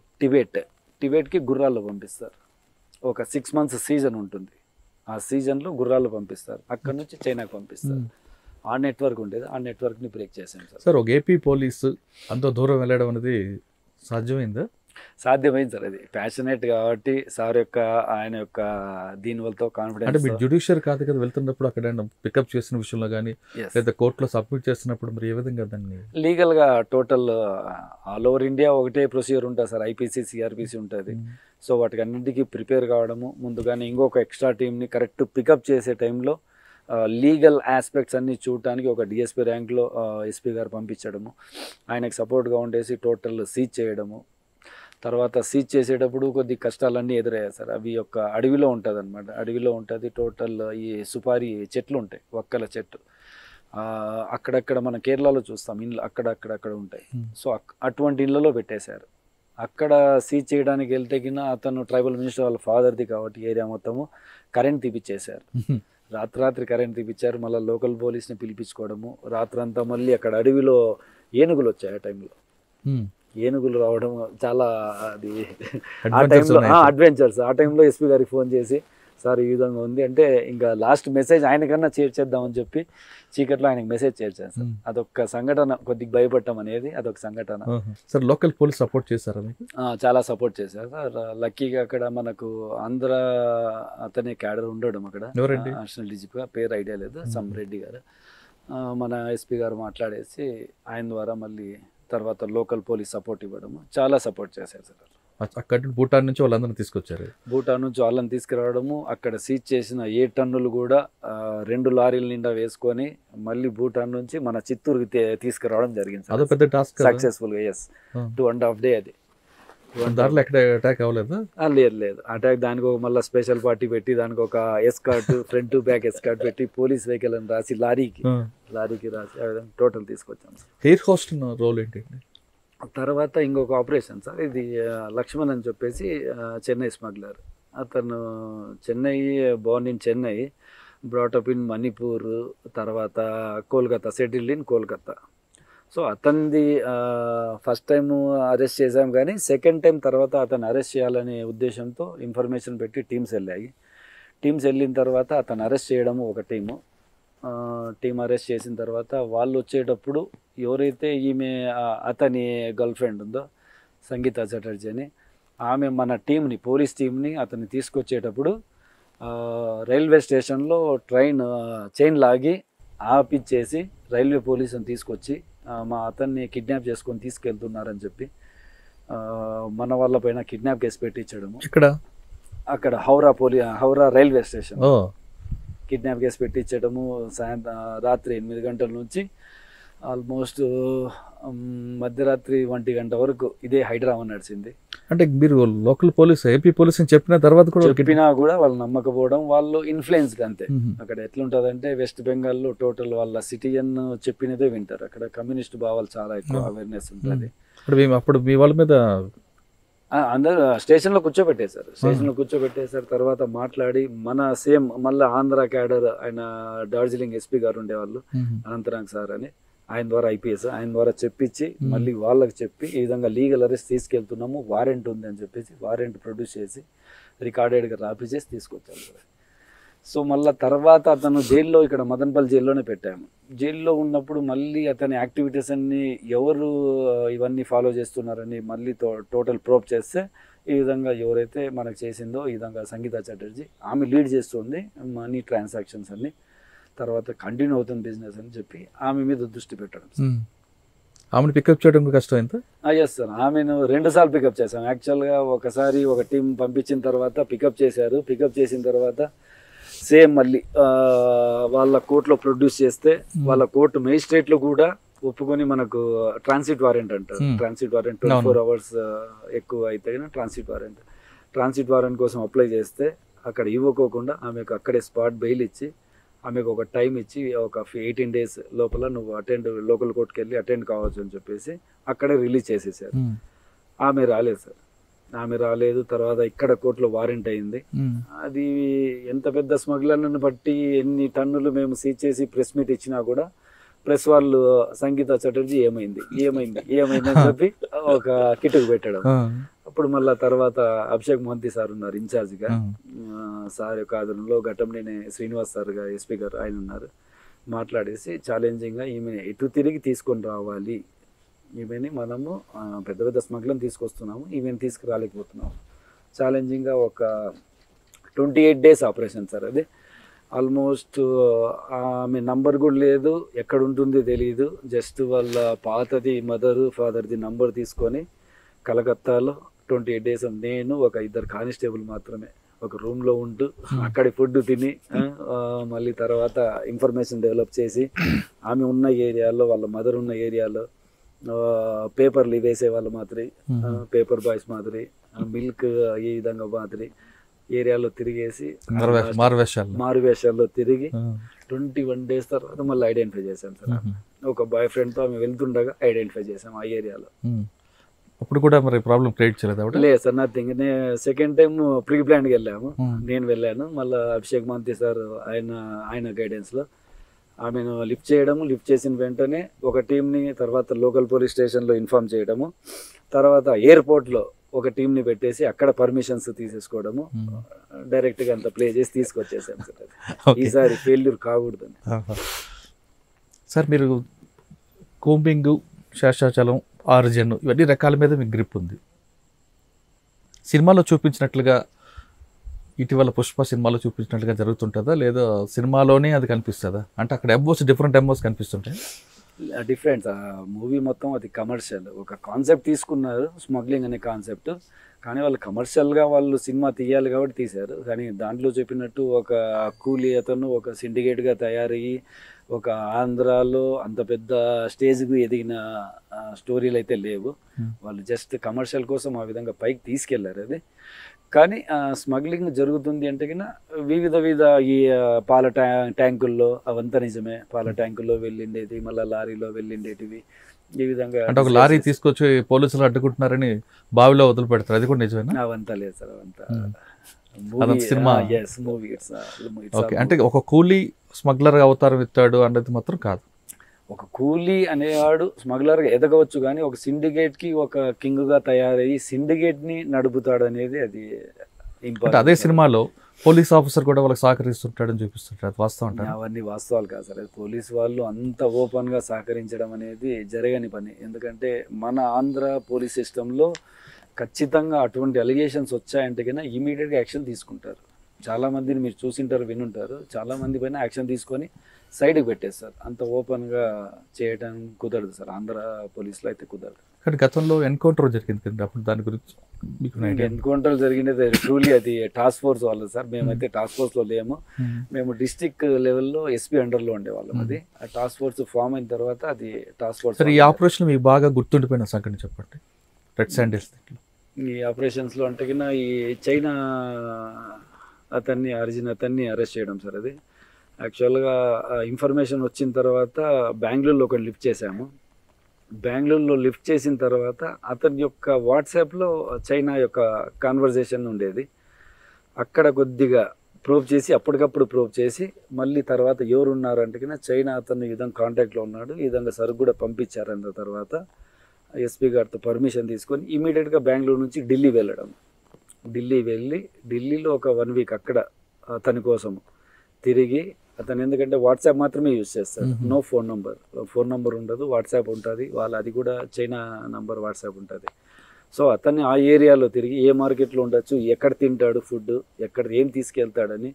టిబెట్కి గుర్రాల్లో పంపిస్తారు. ఒక 6 months సీజన్ ఉంటుంది, ఆ సీజన్లో గుర్రాలు పంపిస్తారు. అక్కడ నుంచి చైనాకి పంపిస్తారు. ఆ నెట్వర్క్ ఉండేది, ఆ నెట్వర్క్ని బ్రేక్ చేశాం సార్. సార్ ఒక ఏపీ పోలీసు అంత దూరం వెళ్ళడం అనేది సాధ్యమైంది సార్. అది ప్యాషనేట్ కాబట్టి సార్ యొక్క ఆయన యొక్క దీనివల్లతో కాన్ఫిడెన్స్. అంటే మీరు జ్యుడిషియర్ కాదు కదా, వెళ్తున్నప్పుడు అక్కడ పికప్ చేసిన విషయంలో కానీ లేదా కోర్టులో సబ్మిట్ చేస్తున్నప్పుడు మరి ఏ విధంగా దాన్ని లీగల్గా టోటల్ ఆల్ ఓవర్ ఇండియా ఒకటే ప్రొసీజర్ ఉంటుంది సార్, ఐపీసీ సిఆర్పిసి ఉంటుంది. సో వాటికి అన్నింటికి ప్రిపేర్ కావడము, ముందుగానే ఇంకొక ఎక్స్ట్రా టీమ్ని కరెక్ట్ పికప్ చేసే టైంలో లీగల్ ఆస్పెక్ట్స్ అన్నీ చూడటానికి ఒక డిఎస్పీ ర్యాంక్లో ఎస్పీ గారు పంపించడము, ఆయనకు సపోర్ట్గా ఉండేసి టోటల్ సీజ్ చేయడము. తర్వాత సీజ్ చేసేటప్పుడు కొద్ది కష్టాలన్నీ ఎదురయ్యాయి సార్. అవి ఒక అడవిలో ఉంటుంది అనమాట. అడవిలో ఉంటుంది టోటల్ ఈ సుపారీ చెట్లు ఉంటాయి, వక్కల చెట్టు. అక్కడక్కడ మన కేరళలో చూస్తాం ఇండ్లు అక్కడక్కడ ఉంటాయి. సో అటువంటి ఇళ్లలో పెట్టేశారు. అక్కడ సీజ్ చేయడానికి వెళ్తే కింద అతను ట్రైబల్ మినిస్టర్ వాళ్ళ ఫాదర్ది కాబట్టి ఏరియా మొత్తము కరెంట్ తీపిచ్చేశారు. రాత్రి కరెంట్ తీపిచ్చారు. మళ్ళీ లోకల్ పోలీస్ని పిలిపించుకోవడము, రాత్రంతా మళ్ళీ అక్కడ అడవిలో ఏనుగులు వచ్చాయి. ఆ టైంలో ఏనుగులు రావడం చాలా అది ఆ టైంలో అడ్వెంచర్స్. ఆ టైంలో ఎస్పీ గారికి ఫోన్ చేసి సార్ ఈ విధంగా ఉంది అంటే ఇంకా లాస్ట్ మెసేజ్ ఆయనకన్నా చేర్చేద్దామని చెప్పి చీకట్లో ఆయనకు మెసేజ్ చేర్చాను సార్. అదొక సంఘటన, కొద్దిగా భయపడటం అనేది అదొక సంఘటన. సార్ లోకల్ పోలీస్ సపోర్ట్ చేశారా మీకు? చాలా సపోర్ట్ చేశారు సార్. లక్కీగా అక్కడ మనకు ఆంధ్ర అతనే క్యాడర్ ఉండడం అక్కడ నేషనల్ డీజీపీగా, పేరు ఐడియా లేదు, సమ్ రెడ్డి గారు. మన ఎస్పీ గారు మాట్లాడేసి ఆయన ద్వారా మళ్ళీ తర్వాత లోకల్ పోలీస్ సపోర్ట్ ఇవ్వడము, చాలా సపోర్ట్ చేశారు సార్. అక్కడ భూటాన్ నుంచి వాళ్ళందరినీ తీసుకొచ్చారు. భూటాన్ నుంచి వాళ్ళని తీసుకురావడము, అక్కడ సీజ్ చేసిన 7 టన్నులు కూడా 2 లారీల నిండా వేసుకొని మళ్ళీ భూటాన్ నుంచి మన చిత్తూరుకి తీసుకురావడం జరిగింది. అదో పెద్ద టాస్క్, సక్సెస్ఫుల్గా. ఎస్, 2.5 day అది. దాంట్లో ఎక్కడ అటాక్ అవ్వలేదు? లేదు అటాక్. దానికి ఒక మళ్ళీ స్పెషల్ పార్టీ పెట్టి దానికి ఒక escort, front to back escort పెట్టి పోలీస్ వెహికల్ అని రాసి లారీకి రాసి టోటల్ తీసుకొచ్చాం. ఎయిర్ హోస్ట్ రోల్ ఏంటండి? తర్వాత ఇంకొక ఆపరేషన్ సార్, ఇది లక్ష్మణ్ అని చెప్పేసి చెన్నై స్మగ్లర్. అతను born in Chennai, brought up in Manipur, తర్వాత Kolkata, settled in Kolkata. So అతనిది ఫస్ట్ టైం అరెస్ట్ చేసాం, కానీ సెకండ్ టైం తర్వాత అతను అరెస్ట్ చేయాలనే ఉద్దేశంతో ఇన్ఫర్మేషన్ పెట్టి టీమ్స్ వెళ్ళాయి. టీమ్స్ వెళ్ళిన తర్వాత అతను అరెస్ట్ చేయడము ఒక టీము, టీం అరెస్ట్ చేసిన తర్వాత వాళ్ళు వచ్చేటప్పుడు ఎవరైతే ఈమె అతని గర్ల్ ఫ్రెండ్ ఉందో సంగీత చటర్జీ అని, ఆమె మన టీంని పోలీస్ టీంని అతన్ని తీసుకొచ్చేటప్పుడు రైల్వే స్టేషన్లో ట్రైన్ చైన్ లాగి ఆపిచ్చేసి రైల్వే పోలీసుని తీసుకొచ్చి మా అతన్ని కిడ్నాప్ చేసుకొని తీసుకెళ్తున్నారని చెప్పి మన వాళ్ళ పైన కిడ్నాప్ కేసు పెట్టించడము. అక్కడ Howrah railway station kidnap case పెట్టించడము. రాత్రి 8 గంటల నుంచి ఆల్మోస్ట్ మధ్యరాత్రి 1 గంట వరకు ఇదే హైడ్రామా నడిచింది. అంటే మీరు లోకల్ పోలీస్ ఏపీ పోలీస్ చెప్పిన తర్వాత కూడా చెప్పినా కూడా వాళ్ళు నమ్మకపోవడం, వాళ్ళు ఇన్ఫ్లుయెన్స్ అంతే. అక్కడ ఎట్లుంటదంటే వెస్ట్ బెంగాల్లో టోటల్ వాళ్ళ సిటిజన్ చెప్పినదే వింటారు. అక్కడ కమ్యూనిస్ట్ భావాలు చాలా ఎక్కువ అవేర్నెస్ ఉంటుంది. అప్పుడు మీ వాళ్ళ మీద అందరూ స్టేషన్లో కూర్చోబెట్టేశారు. తర్వాత మాట్లాడి మన సేమ్ మళ్ళీ ఆంధ్ర క్యాడర్ ఆయన డార్జిలింగ్ ఎస్పీ గారు ఉండేవాళ్ళు అనంతరాంగ్ సార్ అని, ఆయన ద్వారా ఐపీఎస్ ఆయన ద్వారా చెప్పించి మళ్ళీ వాళ్ళకి చెప్పి ఈ విధంగా లీగల్ అరెస్ట్ తీసుకెళ్తున్నాము, వారెంట్ ఉంది అని చెప్పేసి వారెంట్ ప్రొడ్యూస్ చేసి రికార్డెడ్గా రాపిచేసి తీసుకొచ్చారు. సో మళ్ళీ తర్వాత అతను జైల్లో, ఇక్కడ మదనపల్లి జైల్లోనే పెట్టాము. జైల్లో ఉన్నప్పుడు మళ్ళీ అతని యాక్టివిటీస్ అన్ని ఎవరు ఇవన్నీ ఫాలో చేస్తున్నారని మళ్ళీ టోటల్ ప్రోబ్ చేస్తే ఈ విధంగా ఎవరైతే మనకు చేసిందో ఈ విధంగా సంగీత చటర్జీ ఆమె లీడ్ చేస్తుంది మనీ ట్రాన్సాక్షన్స్ అన్ని, తర్వాత కంటిన్యూ అవుతుంది బిజినెస్ అని చెప్పి ఆమె మీద దృష్టి పెట్టడం. ఆమెను పికప్ చేయడం కష్టం ఎంత? ఎస్ సార్, ఆమెను 2 సార్లు పికప్ చేశాం. యాక్చువల్గా ఒకసారి ఒక టీం పంపించిన తర్వాత పికప్ చేశారు. పికప్ చేసిన తర్వాత సేమ్ మళ్ళీ వాళ్ళ కోర్టులో ప్రొడ్యూస్ చేస్తే వాళ్ళ కోర్టు మేజిస్ట్రేట్లు కూడా ఒప్పుకొని మనకు ట్రాన్సిట్ వారెంట్ అంటారు. ట్రాన్సిట్ వారెంట్ 24 hours ఎక్కువ అయితే ట్రాన్సిట్ వారెంట్ కోసం అప్లై చేస్తే అక్కడ ఇవ్వకోకుండా ఆమెకు అక్కడే స్పాట్ బెయిల్ ఇచ్చి ఆమెకు ఒక టైం ఇచ్చి ఒక 18 days లోపల నువ్వు లోకల్ కోర్టుకి వెళ్ళి అటెండ్ కావచ్చు అని చెప్పేసి అక్కడే రిలీజ్ చేసేసారు. ఆమె రాలేదు సార్, ఆమె రాలేదు. తర్వాత ఇక్కడ కోర్టులో వారెంట్ అయింది. అది ఎంత పెద్ద స్మగ్లర్లను బట్టి ఎన్ని టన్నులు మేము సీజ్ చేసి ప్రెస్ మీట్ ఇచ్చినా కూడా ప్రెస్ వాళ్ళు సంగీత చటర్జీ ఏమైంది అని చెప్పి ఒక కిటుకు పెట్టడం. అప్పుడు మళ్ళీ తర్వాత అభిషేక్ మహంతి సార్ ఉన్నారు ఇన్ఛార్జ్గా, సార్ యొక్క ఆధ్వర్యంలో ఘటంనేని శ్రీనివాస్ సార్ గారు ఎస్పీ గారు ఆయన ఉన్నారు. మాట్లాడేసి ఛాలెంజింగ్గా ఈమె ఎటు తిరిగి తీసుకొని రావాలి, ఈమెని మనము పెద్ద పెద్ద స్మగ్లను తీసుకొస్తున్నాము, ఈమెను తీసుకురాలేకపోతున్నాము. ఛాలెంజింగ్గా ఒక 28 days ఆపరేషన్ సార్ అది. ఆల్మోస్ట్ ఆమె నంబర్ కూడా లేదు, ఎక్కడ ఉంటుందో తెలియదు. జస్ట్ వాళ్ళ పాతది మదర్ ఫాదర్ది నంబర్ తీసుకొని కలకత్తాలో 28 days నేను ఒక 2 కానిస్టేబుల్ మాత్రమే ఒక రూమ్లో ఉంటూ అక్కడి ఫుడ్ తిని మళ్ళీ తర్వాత ఇన్ఫర్మేషన్ డెవలప్ చేసి ఆమె ఉన్న ఏరియాలో వాళ్ళ మదర్ ఉన్న ఏరియాలో పేపర్లు వేసే వాళ్ళు మాదిరి, పేపర్ బాయ్స్ మాదిరి, మిల్క్ ఈ విధంగా మాదిరి ఏరియాలో తిరిగేసి మారువేషాల్లో తిరిగి 21 days తర్వాత మళ్ళీ ఐడెంటిఫై చేశాం సార్. ఒక బాయ్ ఫ్రెండ్తో ఆమె వెళ్తుండగా ఐడెంటిఫై చేసాం ఆ ఏరియాలో. అప్పుడు కూడా మరి ప్రాబ్లం క్రియేట్ చేయలేదు? లేదు సార్, నథింగ్. సెకండ్ టైం ప్రీ ప్లాన్కి వెళ్ళాము, నేను వెళ్ళాను. మళ్ళీ అభిషేక్ మహంతి సార్ ఆయన గైడెన్స్లో ఆమెను లిఫ్ట్ చేసిన వెంటనే ఒక టీంని తర్వాత లోకల్ పోలీస్ స్టేషన్లో ఇన్ఫార్మ్ చేయడము, తర్వాత ఎయిర్పోర్ట్లో ఒక టీంని పెట్టేసి అక్కడ పర్మిషన్స్ తీసేసుకోవడము, డైరెక్ట్గా అంత ప్లే చేసి తీసుకొచ్చేసాం సార్. ఈసారి ఫెయిల్యూర్ కాకూడదని. సార్ మీరు కోంబింగ్, శేషాచలం, ఆర్జన్ ఇవన్నీ రకాల మీద మీకు గ్రిప్ ఉంది. సినిమాలో చూపించినట్లుగా ఇటీవల పుష్ప సినిమాలో చూపించినట్లుగా జరుగుతుంటుందా, లేదా సినిమాలోనే అది కనిపిస్తుందా? అంటే అక్కడ డిఫరెంట్ ఎంబోస్ కనిపిస్తుంటాయి. డిఫరెంట్ మూవీ మొత్తం అది కమర్షియల్, ఒక కాన్సెప్ట్ తీసుకున్నారు స్మగ్లింగ్ అనే కాన్సెప్ట్, కానీ వాళ్ళు కమర్షియల్గా వాళ్ళు సినిమా తీయాలి కాబట్టి తీశారు. కానీ దాంట్లో చెప్పినట్టు ఒక కూలీ అతను ఒక సిండికేట్గా తయారయ్యి ఒక ఆంధ్రాలో అంత పెద్ద స్టేజ్కి ఎదిగిన స్టోరీలు అయితే లేవు. వాళ్ళు జస్ట్ కమర్షియల్ కోసం ఆ విధంగా పైకి తీసుకెళ్లారు అది. కానీ స్మగ్లింగ్ జరుగుతుంది అంటే కన్నా వివిధ ఈ పాల ట్యాంకుల్లో అవంతా నిజమే, పాల ట్యాంకుల్లో వెళ్ళిండేది, మళ్ళీ లారీలో వెళ్ళిండేటివి, ఈ విధంగా. అంటే ఒక లారీ తీసుకొచ్చి పోలీసులు అడ్డుకుంటున్నారని బావిలో వదిలి పెడతారు, అది కూడా నిజమేనా? అవంతా లేదు సార్, అవంతా సినిమా. అంటే ఒక కూలీ స్మగ్లర్ అవతారం ఎత్తాడు అన్నది మాత్రం కాదు. ఒక కూలీ అనేవాడు స్మగ్లర్గా ఎదగవచ్చు, కానీ ఒక సిండికేట్కి ఒక కింగ్గా తయారయ్యి సిండికేట్ని నడుపుతాడు అనేది అది ఇంపార్టెంట్. అదే సినిమాలో పోలీస్ ఆఫీసర్ కూడా వాళ్ళకి సహకరిస్తుంటాడని చూపిస్తుంటారు, అది వాస్తవం అంటారు. అవన్నీ వాస్తవాలు కాదు సార్. పోలీస్ వాళ్ళు అంత ఓపెన్గా సహకరించడం అనేది జరగని పని. ఎందుకంటే మన ఆంధ్ర పోలీస్ సిస్టంలో ఖచ్చితంగా అటువంటి అలిగేషన్స్ వచ్చాయంటే కన్నా ఇమీడియట్గా యాక్షన్ తీసుకుంటారు. చాలామందిని మీరు చూసింటారు, వినుంటారు, చాలామంది పైన యాక్షన్ తీసుకొని సైడ్కి పెట్టేస్తారు. అంత ఓపెన్గా చేయడం కుదరదు సార్, ఆంధ్ర పోలీస్లో అయితే కుదరదు. కానీ గతంలో ఎన్కౌంటర్ జరిగింది కదండి, అప్పుడు దాని గురించి మీకు ఎన్కౌంటర్ జరిగినది ట్రూలీ అది టాస్క్ ఫోర్స్ వాళ్ళు సార్. మేమైతే టాస్క్ ఫోర్స్లో లేము, మేము డిస్ట్రిక్ట్ లెవెల్లో ఎస్పీ అండర్లో ఉండేవాళ్ళం. అది ఆ టాస్క్ ఫోర్స్ ఫామ్ అయిన తర్వాత అది టాస్క్ ఫోర్స్. సరే, ఈ ఆపరేషన్ మీకు బాగా గుర్తుండిపోయిన సంఘటన చెప్పండి. రెడ్ శాండిల్స్ ఈ ఆపరేషన్స్లో అంటే కన్నా ఈ చైనా అర్జున్ అతన్ని అరెస్ట్ చేయడం సార్. అది యాక్చువల్గా ఇన్ఫర్మేషన్ వచ్చిన తర్వాత బెంగళూరులో ఒకటి లిఫ్ట్ చేశాము. బెంగళూరులో లిఫ్ట్ చేసిన తర్వాత అతని యొక్క వాట్సాప్లో చైనా యొక్క కాన్వర్జేషన్ ఉండేది. అక్కడ కొద్దిగా ప్రూవ్ చేసి అప్పటికప్పుడు ప్రూవ్ చేసి మళ్ళీ తర్వాత ఎవరు ఉన్నారంటే కన్నా చైనా అతను ఈ విధంగా కాంటాక్ట్లో ఉన్నాడు, ఈ విధంగా సరుకు కూడా పంపించారన్న తర్వాత ఎస్పీ గారితో పర్మిషన్ తీసుకొని ఇమీడియట్గా బెంగళూరు నుంచి ఢిల్లీ వెళ్ళడం. ఢిల్లీ వెళ్ళి ఢిల్లీలో ఒక 1 వీక్ అక్కడ అతని కోసము తిరిగి, అతను ఎందుకంటే వాట్సాప్ మాత్రమే యూజ్ చేస్తాడు, నో ఫోన్ నంబర్ ఉండదు, వాట్సాప్ ఉంటుంది వాళ్ళ, అది కూడా చైనా నంబర్ వాట్సాప్ ఉంటుంది. సో అతన్ని ఆ ఏరియాలో తిరిగి ఏ మార్కెట్లో ఉండొచ్చు, ఎక్కడ తింటాడు ఫుడ్, ఎక్కడ ఏం తీసుకెళ్తాడని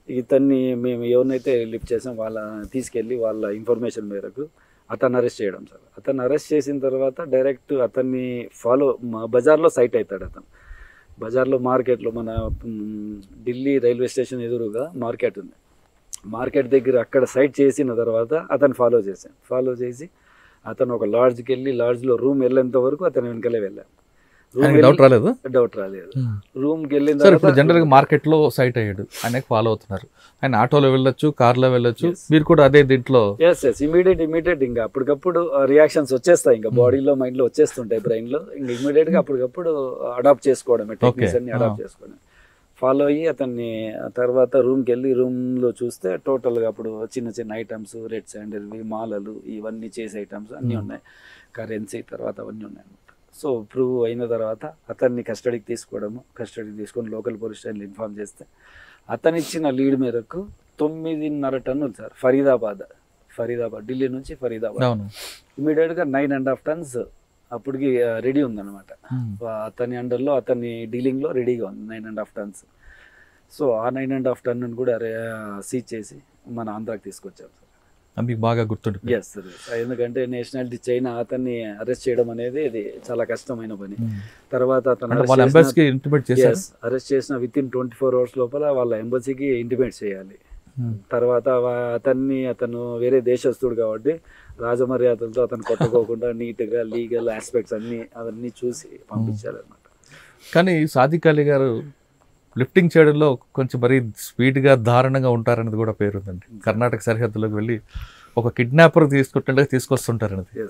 ఇతన్ని మేము ఎవరినైతే లిఫ్ట్ చేసాం వాళ్ళ తీసుకెళ్ళి వాళ్ళ ఇన్ఫర్మేషన్ మేరకు అతన్ని అరెస్ట్ చేయడం సార్. అతన్ని అరెస్ట్ చేసిన తర్వాత డైరెక్ట్ అతన్ని బజార్లో సైట్ అవుతాడు. అతను బజార్లో మార్కెట్లో మన ఢిల్లీ రైల్వే స్టేషన్ ఎదురుగా మార్కెట్ ఉంది, మార్కెట్ దగ్గర అక్కడ సైట్ చేసిన తర్వాత అతను ఫాలో చేసి అతను ఒక లాడ్జ్కి వెళ్ళి లాడ్జ్లో రూమ్ వెళ్ళేంత వరకు అతను వెనకలే వెళ్ళాను. డౌట్ రాలేదు. రూమ్కి వెళ్ళిన సార్ ఇప్పుడు జనరల్గా మార్కెట్లో సైట్ అయ్యాడు, ఆయనకి ఫాలో అవుతున్నారు, ఆయన ఆటోలో వెళ్ళొచ్చు, కార్లో వెళ్ళొచ్చు, మీరు కూడా అదే దీంట్లో. ఇమీడియట్ ఇంకా అప్పటికప్పుడు రియాక్షన్స్ వచ్చేస్తాయి, ఇంకా బాడీలో మైండ్లో వచ్చేస్తుంటాయి, బ్రెయిన్లో. ఇంకా ఇమీడియట్గా అప్పటికప్పుడు అడాప్ట్ చేసుకోవడం, టెక్నిక్స్ అన్ని అడాప్ట్ చేసుకోవడం, ఫాలో అయ్యి అతన్ని తర్వాత రూమ్కి వెళ్ళి రూమ్లో చూస్తే టోటల్గా అప్పుడు చిన్న చిన్న ఐటమ్స్, రెడ్ శాండిల్వి, మాలలు, ఇవన్నీ చేసే ఐటమ్స్ అన్నీ ఉన్నాయి, కరెన్సీ తర్వాత అవన్నీ ఉన్నాయి. సో ప్రూవ్ అయిన తర్వాత అతన్ని కస్టడీకి తీసుకొని లోకల్ పోలీస్ స్టేషన్లో ఇన్ఫార్మ్ చేస్తే అతను ఇచ్చిన లీడ్ మేరకు 9.5 టన్నులు సార్, ఫరీదాబాద్ ఢిల్లీ నుంచి ఫరీదాబాద్ ఇమీడియట్గా 9.5 టన్స్ అప్పటికి రెడీ ఉందన్నమాట. అతని అండర్లో అతని డీలింగ్లో రెడీగా ఉంది 9.5 టన్స్. సో ఆ 9.5 టన్నును కూడా సీజ్ చేసి మన ఆంధ్రాకి తీసుకొచ్చాం సార్. మీకు బాగా గుర్తుండి. ఎస్ సార్, ఎందుకంటే నేషనాలిటీ చైనా అతన్ని అరెస్ట్ చేయడం అనేది ఇది చాలా కష్టమైన పని. తర్వాత అతను అరెస్ట్ చేసిన విత్ ఇన్ 24 hours లోపల వాళ్ళ ఎంబసీకి ఇంటిమేట్ చేయాలి. తర్వాత అతను వేరే దేశస్తుడు కాబట్టి రాజమర్యాదలతో అతను కొట్టుకోకుండా నీట్గా లీగల్ ఆస్పెక్ట్స్ అవన్నీ చూసి పంపించాలన్నమాట. కానీ సాదిక్ అలీ గారు లిఫ్టింగ్ చేయడంలో కొంచెం మరీ స్పీడ్గా దారుణంగా ఉంటారనేది కూడా పేరుందండి. కర్ణాటక సరిహద్దులోకి వెళ్ళి ఒక కిడ్నాపర్ తీసుకొస్తుంటారనేది.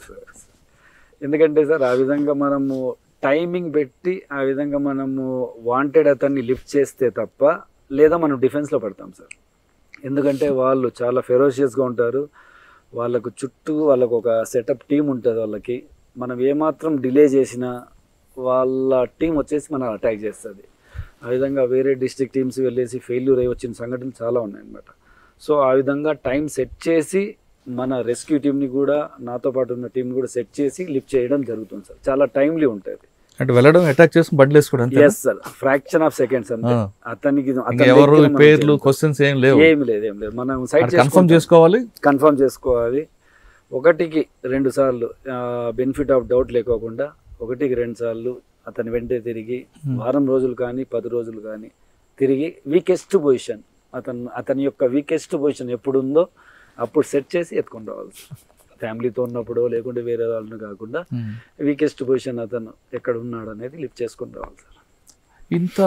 ఎందుకంటే సార్ ఆ విధంగా మనము టైమింగ్ పెట్టి ఆ విధంగా మనము వాంటెడ్ అతన్ని లిఫ్ట్ చేస్తే తప్ప, లేదా మనం డిఫెన్స్లో పడతాం సార్. ఎందుకంటే వాళ్ళు చాలా ఫెరోషియస్గా ఉంటారు, వాళ్ళకు చుట్టూ వాళ్ళకు ఒక సెటప్ టీం ఉంటుంది వాళ్ళకి. మనం ఏమాత్రం డిలే చేసినా వాళ్ళ టీం వచ్చేసి మనం అటాక్ చేస్తుంది. ఆ విధంగా వేరే డిస్ట్రిక్ట్ టీమ్స్ వెళ్ళేసి ఫెయిల్యూర్ అయ్యి వచ్చిన సంఘటనలు చాలా ఉన్నాయన్నమాట. సో ఆ విధంగా టైం సెట్ చేసి మన రెస్క్యూ టీంని కూడా, నాతో పాటు ఉన్న టీంని కూడా సెట్ చేసి లిఫ్ట్ చేయడం జరుగుతుంది సార్. చాలా టైమ్లీ ఉంటుంది. అంటే వెళ్ళడం, అటాక్ చేసి బండ్లు వేసుకోవడం. Yes sir, fraction of seconds అంతే. అతనికి పేర్లు, క్వశ్చన్స్ ఏం లేదు. మనం సైట్ కన్ఫర్మ్ చేసుకోవాలి. 1కి 2 సార్లు బెనిఫిట్ ఆఫ్ డౌట్ లేకోకుండా 1కి 2 సార్లు అతని వెంటే తిరిగి వారం రోజులు కానీ 10 రోజులు కానీ తిరిగి వీకెస్ట్ పొజిషన్, అతని యొక్క వీకెస్ట్ పొజిషన్ ఎప్పుడు ఉందో అప్పుడు సెట్ చేసి ఎత్తుకొని రావాలి. ఫ్యామిలీతో ఉన్నప్పుడు లేకుంటే వేరే వాళ్ళని కాకుండా వీకెస్ట్ పొజిషన్ అతను ఎక్కడ ఉన్నాడు అనేది లిఫ్ట్ చేసుకొని రావాలి సార్. ఇంత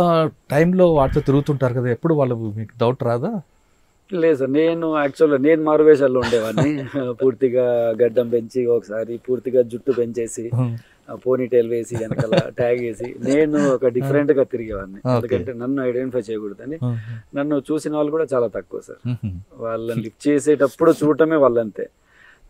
టైంలో వాటితో తిరుగుతుంటారు కదా, ఎప్పుడు వాళ్ళు మీకు డౌట్ రాదా? లేదు సార్, నేను మారువేషాల్లో ఉండేవాడిని. పూర్తిగా గడ్డం పెంచి, ఒకసారి పూర్తిగా జుట్టు పెంచేసి, పోనీటైల్ వేసి, వెనకాల ట్యాగ్ వేసి నేను ఒక డిఫరెంట్గా తిరిగేవాడిని. ఎందుకంటే నన్ను ఐడెంటిఫై చేయకూడదని. నన్ను చూసిన వాళ్ళు కూడా చాలా తక్కువ సార్. వాళ్ళని లిఫ్ట్ చేసేటప్పుడు చూడటమే వాళ్ళంతే.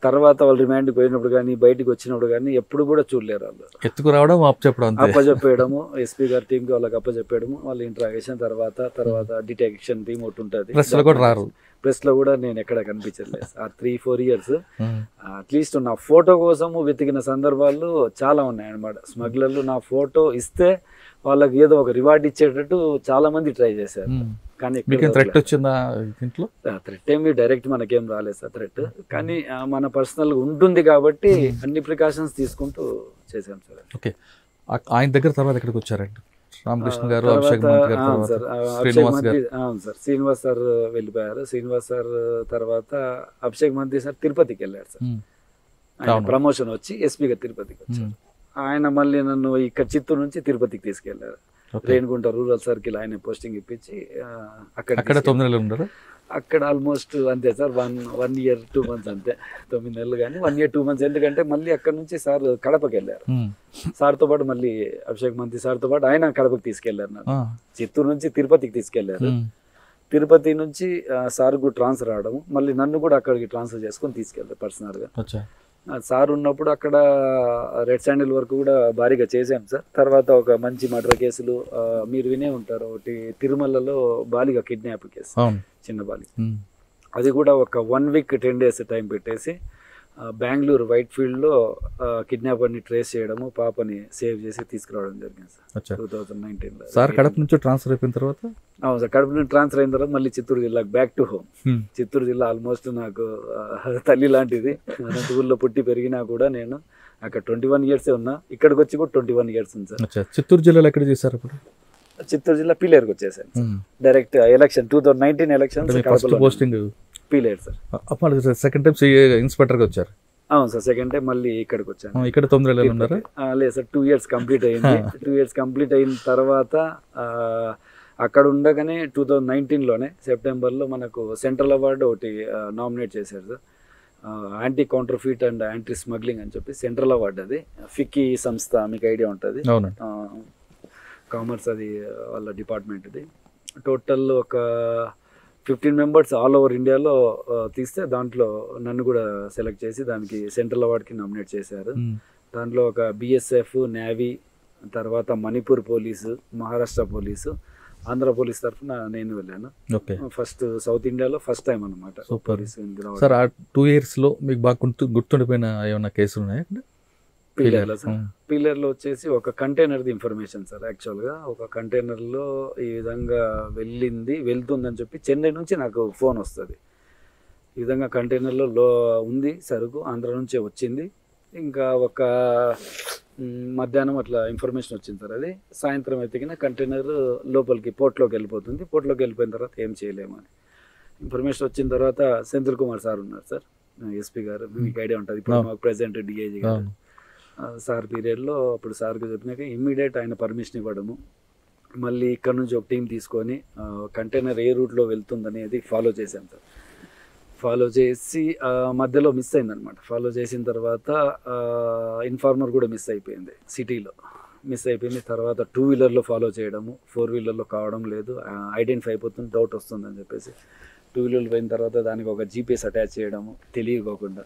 తర్వాత వాళ్ళు రిమాండ్కి పోయినప్పుడు కానీ బయటికి వచ్చినప్పుడు కానీ ఎప్పుడు కూడా చూడలేరు వాళ్ళు. ఎత్తుకు రావడం చెప్పడం అంతే. అప్పచెప్పేయడము ఎస్పీ గారి టీంకి వాళ్ళకి అప్పచెప్పేయడము, వాళ్ళ ఇంట్రాగేషన్ తర్వాత డిటెక్షన్ టీమ్ ఒకటి ఉంటుంది. ప్రెస్లో కూడా రారు. ప్రెస్లో కూడా నేను ఎక్కడ కనిపించలేదు ఆ 3-4 years. అట్లీస్ట్ నా ఫోటో కోసము వెతికిన సందర్భాలు చాలా ఉన్నాయన్నమాట. స్మగ్లర్లు నా ఫోటో ఇస్తే వాళ్ళకి ఏదో ఒక రివార్డ్ ఇచ్చేటట్టు చాలా మంది ట్రై చేశారు. కానీ థ్రెట్ వచ్చిందా ఇంట్లో? థ్రెట్ ఏమి డైరెక్ట్ మనకేం రాలేదు సార్ థ్రెట్. కానీ మన పర్సనల్ ఉంటుంది కాబట్టి అన్ని ప్రికాషన్స్ తీసుకుంటూ చేశాం సార్. ఓకే, ఆయన దగ్గర తర్వాత ఎక్కడికి వచ్చారండి? రామకృష్ణ గారు, అభిషేక్ మహంతి గారు, శ్రీనివాస్ గారు. అవును సార్, శ్రీనివాస్ సార్ వెళ్ళిపోయారు. శ్రీనివాస్ సార్ తర్వాత అభిషేక్ మహంతి సార్ తిరుపతికి వెళ్ళారు సార్. ఆయన ప్రమోషన్ వచ్చి ఎస్పీగా తిరుపతికి వచ్చారు. ఆయన మళ్ళీ నన్ను ఇక్కడ చిత్తూరు నుంచి తిరుపతికి తీసుకెళ్లారు. రేణిగుంట రూరల్ సర్కిల్ ఆయన పోస్టింగ్ ఇప్పించి అక్కడ 9 నెలలు ఉన్నారు. అక్కడ ఆల్మోస్ట్ అంతే సార్, 1 year 2 months అంతే, 9 నెలలు కానీ 1 year 2 months. ఎందుకంటే మళ్ళీ అక్కడ నుంచి సార్ కడపకి వెళ్ళారు. సార్తో పాటు మళ్ళీ అభిషేక్ మంత్రి సార్తో పాటు ఆయన కడపకి తీసుకెళ్లారు. నాకు చిత్తూరు నుంచి తిరుపతికి తీసుకెళ్లారు. తిరుపతి నుంచి సార్కు ట్రాన్స్ఫర్ రావడం, మళ్ళీ నన్ను కూడా అక్కడికి ట్రాన్స్ఫర్ చేసుకొని తీసుకెళ్తారు పర్సనల్గా. సార్ ఉన్నప్పుడు అక్కడ రెడ్ శాండిల్ వరకు కూడా భారీగా చేసాం సార్. తర్వాత ఒక మంచి మర్డర్ కేసులు మీరు వినే ఉంటారు, ఒకటి తిరుమలలో బాలిక కిడ్నాప్ కేసు, చిన్న బాలిక. అది కూడా ఒక 1 week 10 days టైం పెట్టేసి బెంగళూరు వైట్ ఫీల్డ్లో కిడ్నాపర్ని ట్రేస్ చేయడము, పాపని సేవ్ చేసి తీసుకురావడం జరిగింది సార్ 2019లో. సార్ కడప నుంచి ట్రాన్స్ఫర్ అయిపోయిన తర్వాత? అవును సార్, కడప నుంచి ట్రాన్స్ఫర్ అయిన తర్వాత మళ్ళీ చిత్తూరు జిల్లాకు బ్యాక్ టు హోమ్. చిత్తూరు జిల్లా ఆల్మోస్ట్ నాకు తల్లి లాంటిది. అనంతపూర్లో పుట్టి పెరిగినా కూడా నేను అక్కడ 21 years ఉన్నా. ఇక్కడికి వచ్చి కూడా 21 years ఉంది సార్. చిత్తూరు జిల్లాలో ఎక్కడ చేశారు అప్పుడు? చిత్తూరు జిల్లా పీలేరుకి వచ్చేసాను direct. Election 2019 elections posting Pileru sir. Second time ఇన్స్పెక్టర్గా వచ్చారు. అవును సార్, సెకండ్ టైం మళ్ళీ ఇక్కడికి వచ్చాను. ఇక్కడ 9 నెలలు ఉన్నారు? లేదు సార్, 2 years కంప్లీట్ అయింది. 2 years కంప్లీట్ అయిన తర్వాత అక్కడ ఉండగానే 2019లోనే సెప్టెంబర్లో మనకు సెంట్రల్ అవార్డు ఒకటి నామినేట్ చేశారు sir. Anti counterfeit and anti smuggling అని చెప్పి సెంట్రల్ అవార్డు. అది ఫిక్కీ సంస్థ, మీకు ఐడియా ఉంటుంది, కామర్స్, అది వాళ్ళ డిపార్ట్మెంట్. ఇది టోటల్ ఒక 15 members ఆల్ ఓవర్ ఇండియాలో తీస్తే దాంట్లో నన్ను కూడా సెలెక్ట్ చేసి దానికి సెంట్రల్ అవార్డ్కి నామినేట్ చేశారు. దాంట్లో ఒక బిఎస్ఎఫ్, నేవీ, తర్వాత Manipur police, Maharashtra police, Andhra police తరఫున నేను వెళ్ళాను. ఫస్ట్ సౌత్ ఇండియాలో ఫస్ట్ టైం అనమాట. సార్ ఆ 2 yearsలో మీకు బాగా గుర్తుండిపోయిన ఏమైనా కేసులు ఉన్నాయా? పీలేర్లో సార్, పీలేర్లో వచ్చేసి ఒక కంటైనర్ది ఇన్ఫర్మేషన్ సార్. యాక్చువల్గా ఒక కంటైనర్లో ఈ విధంగా వెళ్తుందని చెప్పి చెన్నై నుంచి నాకు ఫోన్ వస్తుంది. ఈ విధంగా కంటైనర్లో ఉంది సరుకు, ఆంధ్ర నుంచే వచ్చింది. ఇంకా ఒక మధ్యాహ్నం అట్లా ఇన్ఫర్మేషన్ వచ్చింది సార్. అది సాయంత్రం ఎతికిన కంటైనర్ లోపలికి పోర్ట్లోకి వెళ్ళిపోతుంది. పోర్ట్లోకి వెళ్ళిపోయిన తర్వాత ఏం చేయలేము అని ఇన్ఫర్మేషన్ వచ్చిన తర్వాత సెంథిల్ కుమార్ సార్ ఉన్నారు సార్, ఎస్పీ గారు, మీకు ఐడియా ఉంటుంది. ఇప్పుడు మాకు ప్రెసిడెంట్ డిఐజీ గారు సార్ పీరియడ్లో అప్పుడు సార్కి చెప్పినాక ఇమ్మీడియట్ ఆయన పర్మిషన్ ఇవ్వడము, మళ్ళీ ఇక్కడ నుంచి ఒక టీం తీసుకొని కంటైనర్ ఏ రూట్లో వెళ్తుందనేది ఫాలో చేశాం సార్. ఫాలో చేసి మధ్యలో మిస్ అయిందనమాట. ఫాలో చేసిన తర్వాత ఇన్ఫార్మర్ కూడా మిస్ అయిపోయింది, సిటీలో మిస్ అయిపోయింది. తర్వాత 2 wheelerలో ఫాలో చేయడము, 4 wheelerలో కావడం లేదు, ఐడెంటిఫై అయిపోతుంది, డౌట్ వస్తుందని చెప్పేసి 2 wheelerలో పోయిన తర్వాత దానికి ఒక జీపీఎస్ అటాచ్ చేయడము తెలియకోకుండా.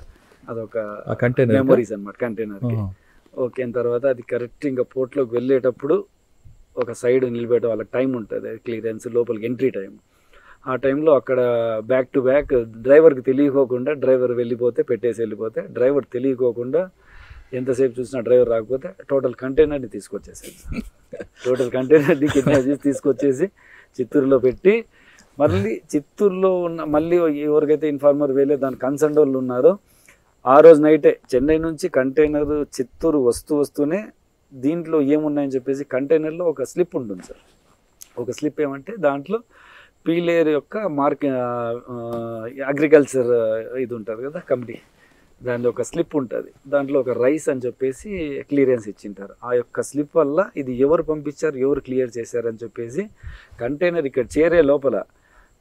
అదొక మెమరీస్ అనమాట కంటైనర్కి. ఓకే, తర్వాత అది కరెక్ట్ ఇంకా పోర్ట్లోకి వెళ్ళేటప్పుడు ఒక సైడ్ నిలబెట్టే వాళ్ళకి టైం ఉంటుంది, క్లియరెన్స్, లోపలికి ఎంట్రీ టైం. ఆ టైంలో అక్కడ బ్యాక్ టు బ్యాక్ డ్రైవర్కి తెలియకోకుండా, డ్రైవర్ పెట్టేసి వెళ్ళిపోతే డ్రైవర్ తెలియకోకుండా ఎంతసేపు చూసినా డ్రైవర్ రాకపోతే టోటల్ కంటైనర్ని తీసుకొచ్చేసేది. టోటల్ కంటైనర్ని కిడ్నాప్ చేసి తీసుకొచ్చేసి చిత్తూరులో పెట్టి, మళ్ళీ చిత్తూరులో మళ్ళీ ఎవరికైతే ఇన్ఫార్మర్ వేలే దాని కన్సర్న్ వాళ్ళు ఉన్నారో ఆ రోజు నైటే చెన్నై నుంచి కంటైనర్ చిత్తూరు వస్తూనే దీంట్లో ఏమున్నాయని చెప్పేసి కంటైనర్లో ఒక స్లిప్ ఉంటుంది సార్. ఒక స్లిప్ ఏమంటే దాంట్లో పీలేరు యొక్క అగ్రికల్చర్ ఇది ఉంటుంది కదా కమిటీ, దానిలో ఒక స్లిప్ ఉంటుంది. దాంట్లో ఒక రైస్ అని చెప్పేసి క్లియరెన్స్ ఇచ్చింటారు. ఆ యొక్క స్లిప్ వల్ల ఇది ఎవరు పంపించారు, ఎవరు క్లియర్ చేశారని చెప్పేసి కంటైనర్ ఇక్కడ చేరే లోపల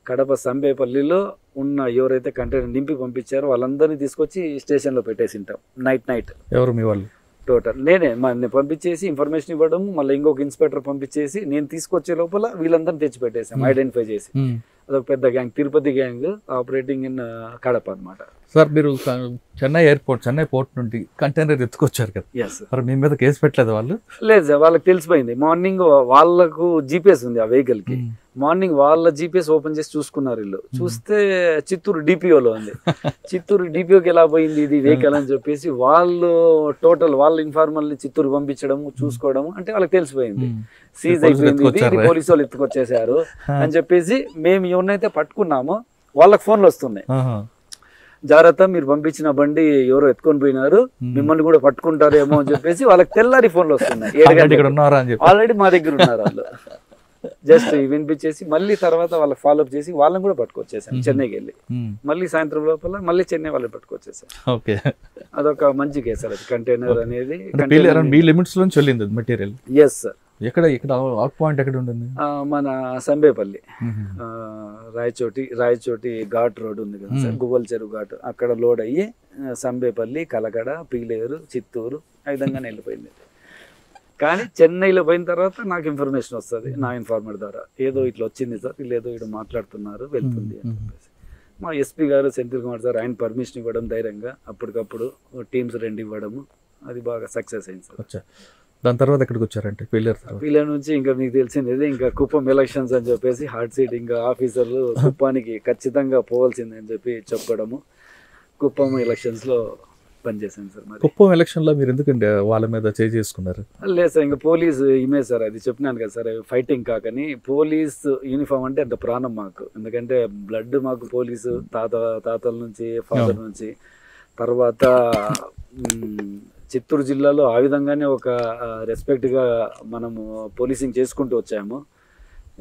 కడప సంబేపల్లిలో ఉన్న ఎవరైతే కంటైనర్ నింపి పంపించారో వాళ్ళందరినీ తీసుకొచ్చి స్టేషన్లో పెట్టేసింటాం నైట్. ఎవరు మీ వాళ్ళు? టోటల్ నేనే పంపించేసి ఇన్ఫర్మేషన్ ఇవ్వడం, మళ్ళీ ఇంకొక ఇన్స్పెక్టర్ పంపించేసి నేను తీసుకొచ్చే లోపల వీళ్ళందరినీ తెచ్చి పెట్టేసాం, ఐడెంటిఫై చేసి. అదొక పెద్ద gang, Tirupati gang operating in Kadapa అనమాట. సార్ మీరు చెన్నై పోర్ట్ నుండి కంటైనర్ ఎత్తుకొచ్చారు కదా, ఎస్ మరి మీ మీద కేసు పెట్టలేదు వాళ్ళు? లేదు సార్, వాళ్ళకి తెలిసిపోయింది. మార్నింగ్ వాళ్ళకు జీపీఎస్ ఉంది ఆ వెహికల్ కి. మార్నింగ్ వాళ్ళ జీపీఎస్ ఓపెన్ చేసి చూసుకున్నారు వీళ్ళు. చూస్తే చిత్తూరు డిపిఓలో ఉంది. చిత్తూరు డిపిఓకి ఎలా పోయింది ఇది వెహికల్ అని చెప్పేసి వాళ్ళు టోటల్ వాళ్ళ ఇన్ఫార్మల్ ని చిత్తూరు పంపించడము చూసుకోవడము, అంటే వాళ్ళకి తెలిసిపోయింది సీజ్ అయిపోయింది, ఇది పోలీసు వాళ్ళు ఎత్తుకొచ్చేసారు అని చెప్పేసి. మేము ఎవరినైతే పట్టుకున్నామో వాళ్ళకి ఫోన్లు వస్తున్నాయి, జాగ్రత్త మీరు పంపించిన బండి ఎవరో ఎత్తుకొని పోయినారు, మిమ్మల్ని కూడా పట్టుకుంటారేమో అని చెప్పేసి వాళ్ళకి తెల్లారి ఫోన్లు వస్తున్నాయి. 7 గంటలకు ఆల్రెడీ మా దగ్గర ఉన్నారు వాళ్ళు. జస్ట్ వినిపించేసి మళ్ళీ తర్వాత వాళ్ళకి ఫాలోఅప్ చేసి వాళ్ళని కూడా పట్టుకొచ్చేసాం చెన్నైకి వెళ్ళి. మళ్ళీ సాయంత్రం లోపల మళ్ళీ చెన్నై వాళ్ళని పట్టుకొచ్చేసాం. అదొక మంచి కేసు అది. కంటైనర్ అనేది మీ లిమిట్స్ లోంచి వెళ్ళింది మెటీరియల్. Yes sir. ఎక్కడ అవుట్ పాయింట్ ఎక్కడ ఉంటుంది? మన సంబేపల్లి, రాయచోటి ఘాట్ రోడ్ ఉంది కదా సార్, గువ్వల చెరువు ఘాట్, అక్కడ లోడ్ అయ్యి సంబేపల్లి, కలకడ, పీలేరు, చిత్తూరు ఆ విధంగానే వెళ్ళిపోయింది. కానీ చెన్నైలో పోయిన తర్వాత నాకు ఇన్ఫర్మేషన్ వస్తుంది నా ఇన్ఫార్మర్ ద్వారా, ఏదో ఇట్లా వచ్చింది సార్, వీళ్ళు ఏదో ఇక్కడ మాట్లాడుతున్నారు వెళ్తుంది అని చెప్పేసి. మా ఎస్పీ గారు సెంథిల్ కుమార్ సార్ ఆయన పర్మిషన్ ఇవ్వడం ధైర్యంగా, అప్పటికప్పుడు టీమ్స్ 2 ఇవ్వడము, అది బాగా సక్సెస్ అయింది సార్. దాని తర్వాత ఎక్కడికి వచ్చారంటే పిల్లల నుంచి ఇంకా మీకు తెలిసింది ఇంకా కుప్పం ఎలక్షన్స్ అని చెప్పేసి హార్ట్ సీట్, ఇంకా ఆఫీసర్లు కుప్పానికి ఖచ్చితంగా పోవాల్సిందే అని చెప్పి చెప్పడము, కుప్పం ఎలక్షన్స్ లో పనిచేశాను సార్. మరి కుప్పం ఎలక్షన్ లో మీరు ఎందుకంటే వాళ్ళ మీద చేసుకున్నారు? లేదు సార్, ఇంకా పోలీస్ ఇమేజ్ సార్, అది చెప్పినాను కదా సార్, ఫైటింగ్ కాకని. పోలీస్ యూనిఫామ్ అంటే అంత ప్రాణం మాకు, ఎందుకంటే బ్లడ్ మాకు పోలీసు తాతల నుంచి ఫాదర్ నుంచి. తర్వాత చిత్తూరు జిల్లాలో ఆ విధంగానే ఒక రెస్పెక్ట్గా మనము పోలీసింగ్ చేసుకుంటూ వచ్చాము.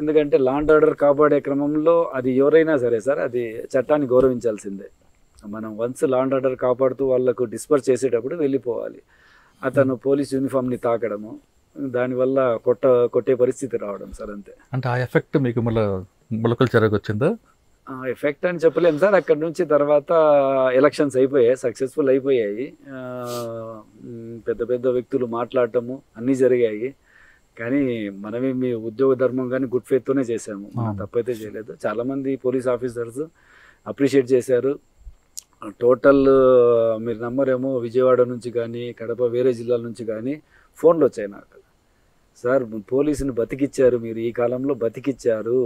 ఎందుకంటే లా అండ్ ఆర్డర్ కాపాడే క్రమంలో అది ఎవరైనా సరే సార్, అది చట్టాన్ని గౌరవించాల్సిందే. మనం వన్స్ లా అండ్ ఆర్డర్ కాపాడుతూ వాళ్ళకు డిస్పర్స్ చేసేటప్పుడు వెళ్ళిపోవాలి. అతను పోలీస్ యూనిఫామ్ని తాకడము, దానివల్ల కొట్టే పరిస్థితి రావడం సార్, అంతే. అంటే ఆ ఎఫెక్ట్ మీకు మొలకలు చెరగ వచ్చిందా? ఎఫెక్ట్ అని చెప్పలేము సార్. అక్కడ నుంచి తర్వాత ఎలక్షన్స్ అయిపోయాయి, సక్సెస్ఫుల్ అయిపోయాయి, పెద్ద పెద్ద వ్యక్తులు మాట్లాడటము అన్నీ జరిగాయి. కానీ మనమేమి ఉద్యోగ ధర్మం కానీ గుడ్ ఫెయిత్తోనే చేసాము, తప్పైతే చేయలేదు. చాలామంది పోలీస్ ఆఫీసర్స్ అప్రిషియేట్ చేశారు. టోటల్ మీరు నమ్మరేమో, విజయవాడ నుంచి కానీ కడప వేరే జిల్లాల నుంచి కానీ ఫోన్లు వచ్చాయి నాకు. సార్ పోలీసుని బతికిచ్చారు మీరు, ఈ కాలంలో బతికిచ్చారు,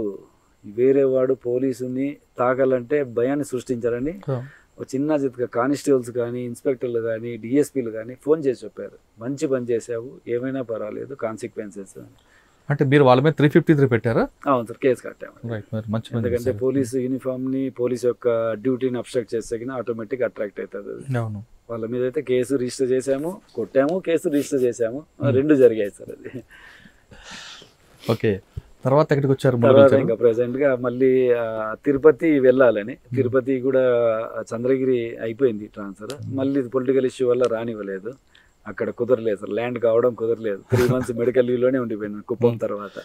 వేరే వాడు పోలీసుని తాకాలంటే భయాన్ని సృష్టించారని ఒక చిన్న చితక కానిస్టేబుల్స్ కానీ ఇన్స్పెక్టర్లు కానీ డిఎస్పీలు కానీ ఫోన్ చేసి చెప్పారు, మంచి పని చేసావు, ఏమైనా పర్వాలేదు, కాన్సిక్వెన్సెస్. అంటే మీరు వాళ్ళ మీద 353 పెట్టారా? అవును సార్, కేసు కట్టాము. ఎందుకంటే పోలీసు యూనిఫామ్ని, పోలీసు యొక్క డ్యూటీని అబ్స్ట్రాక్ట్ చేస్తే కానీ ఆటోమేటిక్ అట్రాక్ట్ అవుతుంది. వాళ్ళ మీద అయితే కేసు రిజిస్టర్ చేసాము, కొట్టాము, కేసు రిజిస్టర్ చేసాము, 2 జరిగాయి సార్. అది ఓకే. తర్వాత ఎక్కడికి వచ్చారు? ఇంకా ప్రెసెంట్ గా మళ్ళీ తిరుపతి వెళ్ళాలని, తిరుపతి కూడా చంద్రగిరి అయిపోయింది ట్రాన్స్ఫర్, మళ్ళీ పొలిటికల్ ఇష్యూ వల్ల రానివ్వలేదు, అక్కడ కుదరలేదు సార్, ల్యాండ్ కావడం కుదరలేదు. 3 months మెడికల్ లీవ్లోనే ఉండిపోయాను కుప్పం. తర్వాత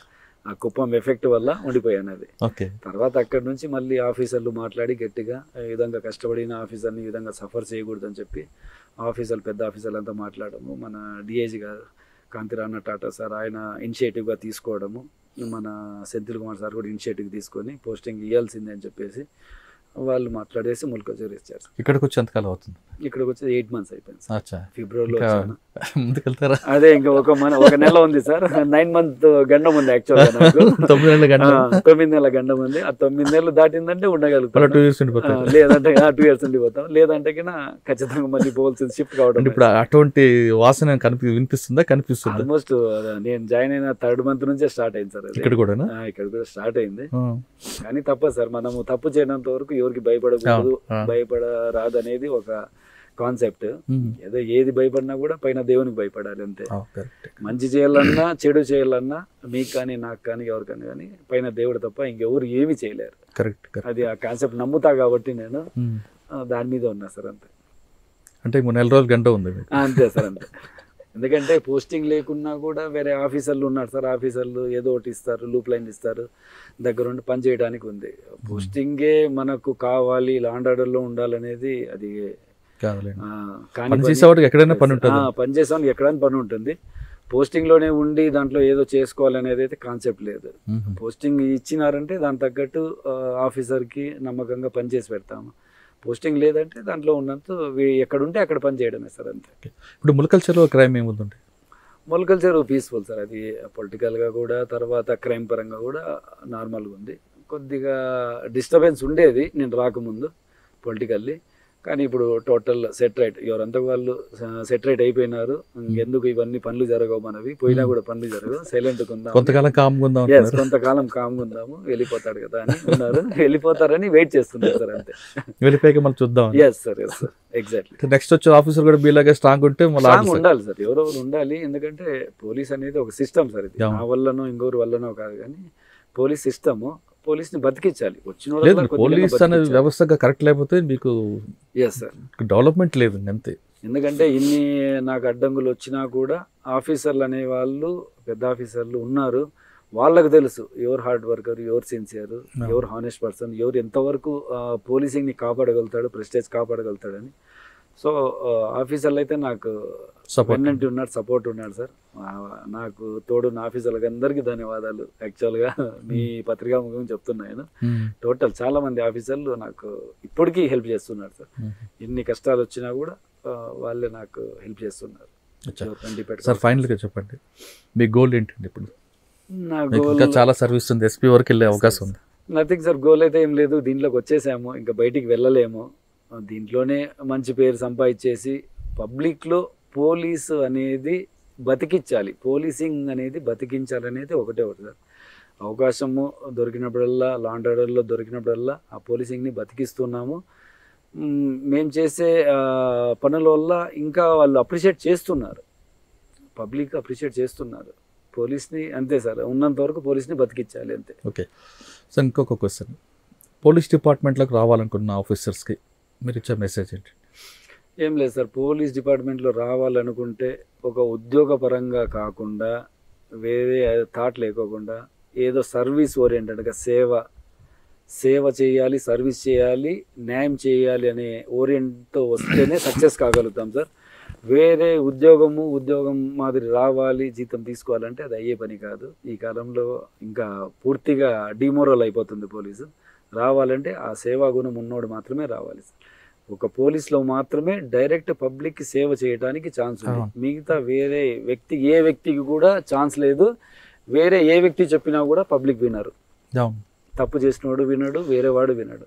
ఆ కుప్పం ఎఫెక్ట్ వల్ల ఉండిపోయాను అది. తర్వాత అక్కడ నుంచి మళ్ళీ ఆఫీసర్లు మాట్లాడి గట్టిగా, ఈ విధంగా కష్టపడిన ఆఫీసర్ని ఈ విధంగా సఫర్ చేయకూడదని చెప్పి ఆఫీసర్లు, పెద్ద ఆఫీసర్లు అంతా మాట్లాడము, మన డిఐజీ గారు కాంతిరాణ టాటా సార్ ఆయన ఇనిషియేటివ్గా తీసుకోవడము, మన సెంథిల్ కుమార్ సార్ కూడా ఇనిషియేటివ్ తీసుకొని పోస్టింగ్ ఇవ్వాల్సిందే అని చెప్పేసి వాళ్ళు మాట్లాడేసి ముల్కజూర్ ఇచ్చారు. ఇక్కడికి వచ్చి ఎంతకాలం అవుతుంది? ఇక్కడికి వచ్చి 8 months అయిపోయింది సార్, ఫిబ్రవరిలో. ముందుకెళ్తారా? అదే ఇంకా ఒక నెల ఉంది సార్, 9 month గండం ఉంది యాక్చువల్గా నాకు. 9 నెలల గండం ఉంది. ఆ 9 నెలలు దాటిందంటే ఉండగలుగుతాం, లేదంటే 2 years ఉండిపోతాం, లేదంటే ఖచ్చితంగా మళ్ళీ పోవాల్సింది షిఫ్ట్ కావడం. ఇప్పుడు అటువంటి వాసన వినిపిస్తుందా? కనిపిస్తుంది. ఆల్మోస్ట్ నేను జాయిన్ అయిన 3rd month నుంచే స్టార్ట్ అయింది సార్. ఇక్కడ కూడా స్టార్ట్ అయింది. కానీ తప్పదు సార్, మనము తప్పు చేయనంత వరకు ఎవరికి భయపడకూడదు, భయపడరాదు అనేది ఒక కాన్సెప్ట్. ఏదో ఏది భయపడినా కూడా పైన దేవునికి భయపడాలి అంతే. మంచి చేయాలన్నా చెడు చేయాలన్నా మీకు కానీ నాకు కానీ ఎవరికైనా కానీ పైన దేవుడు తప్ప ఇంకెవరు ఏమి చేయలేరు. అది ఆ కాన్సెప్ట్ నమ్ముతా కాబట్టి నేను దాని మీద ఉన్నా సార్, అంతే. అంటే 3 నెలల రోజులు గంట ఉంది అంతే సార్, అంతే. ఎందుకంటే పోస్టింగ్ లేకున్నా కూడా వేరే ఆఫీసర్లు ఉన్నారు సార్, ఆఫీసర్లు ఏదో ఒకటి ఇస్తారు, లూప్ లైన్ ఇస్తారు, దగ్గరుండి పని చేయడానికి ఉంది. పోస్టింగే మనకు కావాలి, లా అండ్ ఆర్డర్లో ఉండాలనేది అది కానీ పని చేసేవాడికి ఎక్కడైనా పని ఉంటుంది. పోస్టింగ్లోనే ఉండి దాంట్లో ఏదో చేసుకోవాలనేది అయితే కాన్సెప్ట్ లేదు. పోస్టింగ్ ఇచ్చినారంటే దాని తగ్గట్టు ఆఫీసర్కి నమ్మకంగా పనిచేసి పెడతాము. పోస్టింగ్ లేదంటే దాంట్లో ఉన్నంత ఎక్కడుంటే అక్కడ పని చేయడమే సార్, అంతే. ఇప్పుడు ములకల్చర్లో క్రైమ్ ఏముందండి? ములకల్చర్ పీస్ఫుల్ సార్, అది పొలిటికల్గా కూడా తర్వాత క్రైమ్ పరంగా కూడా నార్మల్గా ఉంది. కొద్దిగా డిస్టర్బెన్స్ ఉండేది నేను రాకముందు పొలిటికల్లీ, కానీ ఇప్పుడు టోటల్ సెట్ రైట్, ఎవరంతా వాళ్ళు సెట్ రైట్ అయిపోయినారు. ఎందుకు ఇవన్నీ పనులు జరగవు, మనవి పోయినా కూడా పనులు జరగవు, సైలెంట్ ఉందాం, కొంతకాలం కామ్గా ఉందాం, కొంతకాలం కామ్గా ఉందాము, వెళ్ళిపోతాడు కదా అని ఉన్నారు. వెళ్ళిపోతారని వెయిట్ చేస్తున్నారు సార్, అంతే. వెళ్ళిపోయాక మళ్ళీ చూద్దాం. Yes sir, yes sir, exactly. Next వచ్చే ఆఫీసర్ కూడా మీలాగే స్ట్రాంగ్ ఉంటే స్ట్రాంగ్ ఉండాలి సార్, ఎవరెవరు ఉండాలి. ఎందుకంటే పోలీస్ అనేది ఒక సిస్టమ్ సార్, ఇది నా వల్లనో ఇంకొకరి వల్లనో కాదు, కానీ పోలీస్ సిస్టము, పోలీస్ని బతికించాలి. వచ్చిన పోలీస్ అనేది వ్యవస్థగా కరెక్ట్ లేకపోతే మీకు ఎస్ సార్ డెవలప్మెంట్ లేదు అంతే. ఎందుకంటే ఇన్ని నాకు అడ్డంకులు వచ్చినా కూడా ఆఫీసర్లు అనే వాళ్ళు, పెద్ద ఆఫీసర్లు ఉన్నారు, వాళ్ళకు తెలుసు ఎవరు హార్డ్ వర్కర్, ఎవరు సిన్సియర్, ఎవరు హానెస్ట్ పర్సన్, ఎవరు ఎంతవరకు పోలీసింగ్ని కాపాడగలుగుతాడు, ప్రెస్టేజ్ కాపాడగలుగుతాడని. సో ఆఫీసర్లు అయితే నాకు వెన్నంటి ఉన్నాడు, సపోర్ట్ ఉన్నాడు సార్. నాకు తోడు నా ఆఫీసర్లకు అందరికీ ధన్యవాదాలు. యాక్చువల్గా మీ పత్రికా ముఖం చెప్తున్నాను, టోటల్ చాలా మంది ఆఫీసర్లు నాకు ఇప్పటికీ హెల్ప్ చేస్తున్నారు సార్. ఎన్ని కష్టాలు వచ్చినా కూడా వాళ్ళే నాకు హెల్ప్ చేస్తున్నారు. సార్ ఫైనల్గా చెప్పండి, మీ గోల్ ఏంటండి ఇప్పుడు? నా గోల్ చాలా సర్వీస్ ఉంది, ఎస్పీ వరకు వెళ్ళే అవకాశం ఉంది. నథింగ్ సార్, గోల్ అయితే ఏం లేదు. దీంట్లోకి వచ్చేసాము, ఇంకా బయటికి వెళ్ళలేము. దీంట్లోనే మంచి పేరు సంపాదించేసి పబ్లిక్లో పోలీసు అనేది బతికించాలి, పోలీసింగ్ అనేది బతికించాలనేది ఒకటే ఒకటి సార్. అవకాశము దొరికినప్పుడల్లా, లా అండ్ ఆర్డర్లో దొరికినప్పుడల్లా ఆ పోలీసింగ్ని బతికిస్తున్నాము. మేము చేసే పనుల వల్ల ఇంకా వాళ్ళు అప్రిషియేట్ చేస్తున్నారు, పబ్లిక్ అప్రిషియేట్ చేస్తున్నారు పోలీస్ని, అంతే సార్. ఉన్నంత వరకు పోలీస్ని బతికించాలి, అంతే. ఓకే సార్, ఇంకొక క్వశ్చన్, పోలీస్ డిపార్ట్మెంట్లోకి రావాలనుకున్న ఆఫీసర్స్కి మీరు ఇచ్చే మెసేజ్ ఏంటి? ఏం లేదు సార్, పోలీస్ డిపార్ట్మెంట్లో రావాలనుకుంటే ఒక ఉద్యోగపరంగా కాకుండా, వేరే థాట్ లేకోకుండా, ఏదో సర్వీస్ ఓరియంటెడ్గా సేవ చేయాలి, సర్వీస్ చేయాలి, న్యాయం చేయాలి అనే ఓరియంట్తో వస్తేనే సక్సెస్ కాగలుగుతాం సార్. వేరే ఉద్యోగం మాదిరి రావాలి, జీతం తీసుకోవాలంటే అది అయ్యే పని కాదు. ఈ కాలంలో ఇంకా పూర్తిగా డిమోరల్ అయిపోతుంది పోలీసు. రావాలంటే ఆ సేవా గుణం ఉన్నోడు మాత్రమే రావాలి సార్. ఒక పోలీస్లో మాత్రమే డైరెక్ట్ పబ్లిక్కి సేవ చేయడానికి ఛాన్స్ ఉంది. మిగతా వేరే వ్యక్తి, ఏ వ్యక్తికి కూడా ఛాన్స్ లేదు. వేరే ఏ వ్యక్తి చెప్పినా కూడా పబ్లిక్ వినరు. తప్పు చేసినోడు వినడు, వేరే వాడు వినడు.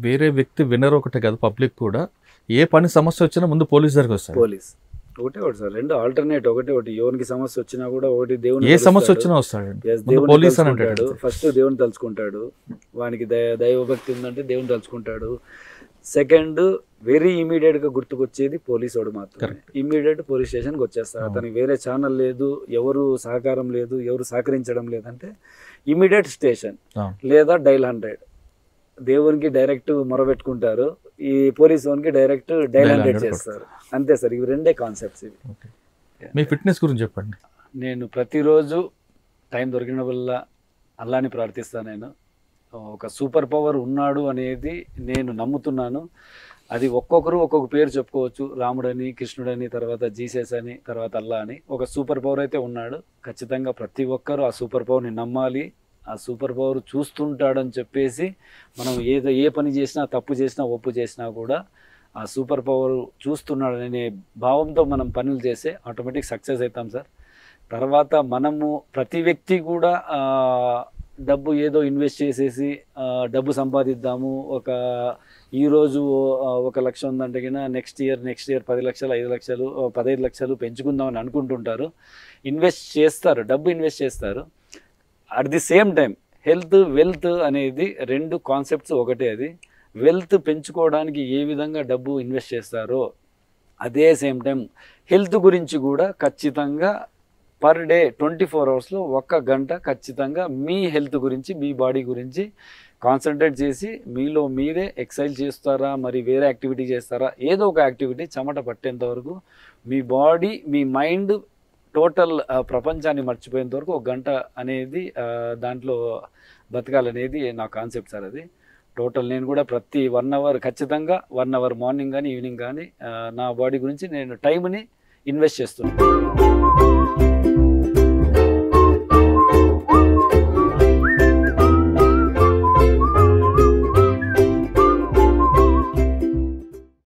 వేరే వ్యక్తి వినరు ఒకటే కాదు, పబ్లిక్ కూడా ఏ పని సమస్య వచ్చినా ముందు పోలీస్ దగ్గరికి వస్తారు. పోలీస్ ఒకటే ఒకటి సార్, రెండు ఆల్టర్నేట్. ఒకటి ఎవరికి సమస్య వచ్చినా కూడా ఒకటి దేవుని, ఏ సమస్య వచ్చినా వస్తాడు పోలీస్ అని అంటాడు. ఫస్ట్ దేవుని తలుచుకుంటాడు, వానికి దైవభక్తి ఉందంటే దేవుని తలుచుకుంటాడు. సెకండ్ వెరీ ఇమీడియట్గా గుర్తుకొచ్చేది పోలీస్ వాడు మాత్రమే. ఇమీడియట్ పోలీస్ స్టేషన్కి వచ్చేస్తాడు. అతనికి వేరే ఛానల్ లేదు, ఎవరు సహకారం లేదు, ఎవరు సహకరించడం లేదంటే ఇమీడియట్ స్టేషన్ లేదా డైల్ 100. దేవునికి డైరెక్ట్ మొరబెట్టుకుంటారు, ఈ పోలీస్ వానికి డైరెక్ట్ డైల్ 100 చేస్తారు, అంతే సార్. ఇవి రెండే కాన్సెప్ట్స్ ఇవి. మీ ఫిట్నెస్ గురించి చెప్పండి. నేను ప్రతిరోజు టైం దొరికిన వల్ల అల్లాని ప్రార్థిస్తాను. నేను ఒక సూపర్ పవర్ ఉన్నాడు అనేది నేను నమ్ముతున్నాను. అది ఒక్కొక్కరు ఒక్కొక్క పేరు చెప్పుకోవచ్చు, రాముడని, కృష్ణుడని, తర్వాత జీసస్ అని, తర్వాత అల్లా అని. ఒక సూపర్ పవర్ అయితే ఉన్నాడు. ఖచ్చితంగా ప్రతి ఒక్కరూ ఆ సూపర్ పవర్ని నమ్మాలి. ఆ సూపర్ పవర్ చూస్తుంటాడని చెప్పేసి మనం ఏ పని చేసినా, తప్పు చేసినా, ఒప్పు చేసినా కూడా ఆ సూపర్ పవర్ చూస్తున్నాడనే భావంతో మనం పనులు చేస్తే ఆటోమేటిక్ సక్సెస్ అవుతాం సార్. తర్వాత మనము ప్రతి వ్యక్తి కూడా డబ్బు ఏదో ఇన్వెస్ట్ చేసేసి డబ్బు సంపాదిద్దాము, ఈరోజు 1 లక్ష ఉందంటే కన్నా నెక్స్ట్ ఇయర్ 10 లక్షలు, 5 లక్షలు, 15 లక్షలు పెంచుకుందామని అనుకుంటుంటారు. ఇన్వెస్ట్ చేస్తారు, డబ్బు ఇన్వెస్ట్ చేస్తారు. At the same time health, wealth అనేది రెండు కాన్సెప్ట్స్ ఒకటే. అది వెల్త్ పెంచుకోవడానికి ఏ విధంగా డబ్బు ఇన్వెస్ట్ చేస్తారో అదే సేమ్ టైం హెల్త్ గురించి కూడా ఖచ్చితంగా పర్ డే 24 అవర్స్లో 1 గంట ఖచ్చితంగా మీ హెల్త్ గురించి, మీ బాడీ గురించి కాన్సన్ట్రేట్ చేసి మీలో మీరే ఎక్సర్సైజ్ చేస్తారా, మరి వేరే యాక్టివిటీ చేస్తారా, ఏదో ఒక యాక్టివిటీ చెమట పట్టేంత వరకు మీ బాడీ, మీ మైండ్ టోటల్ ప్రపంచాన్ని మర్చిపోయేంత వరకు 1 గంట అనేది దాంట్లో బతకాలనేది నా కాన్సెప్ట్ సార్. అది టోటల్ నేను కూడా ప్రతి 1 అవర్ ఖచ్చితంగా 1 అవర్ మార్నింగ్ కానీ ఈవినింగ్ కానీ నా బాడీ గురించి నేను టైంని ఇన్వెస్ట్ చేస్తున్నాను.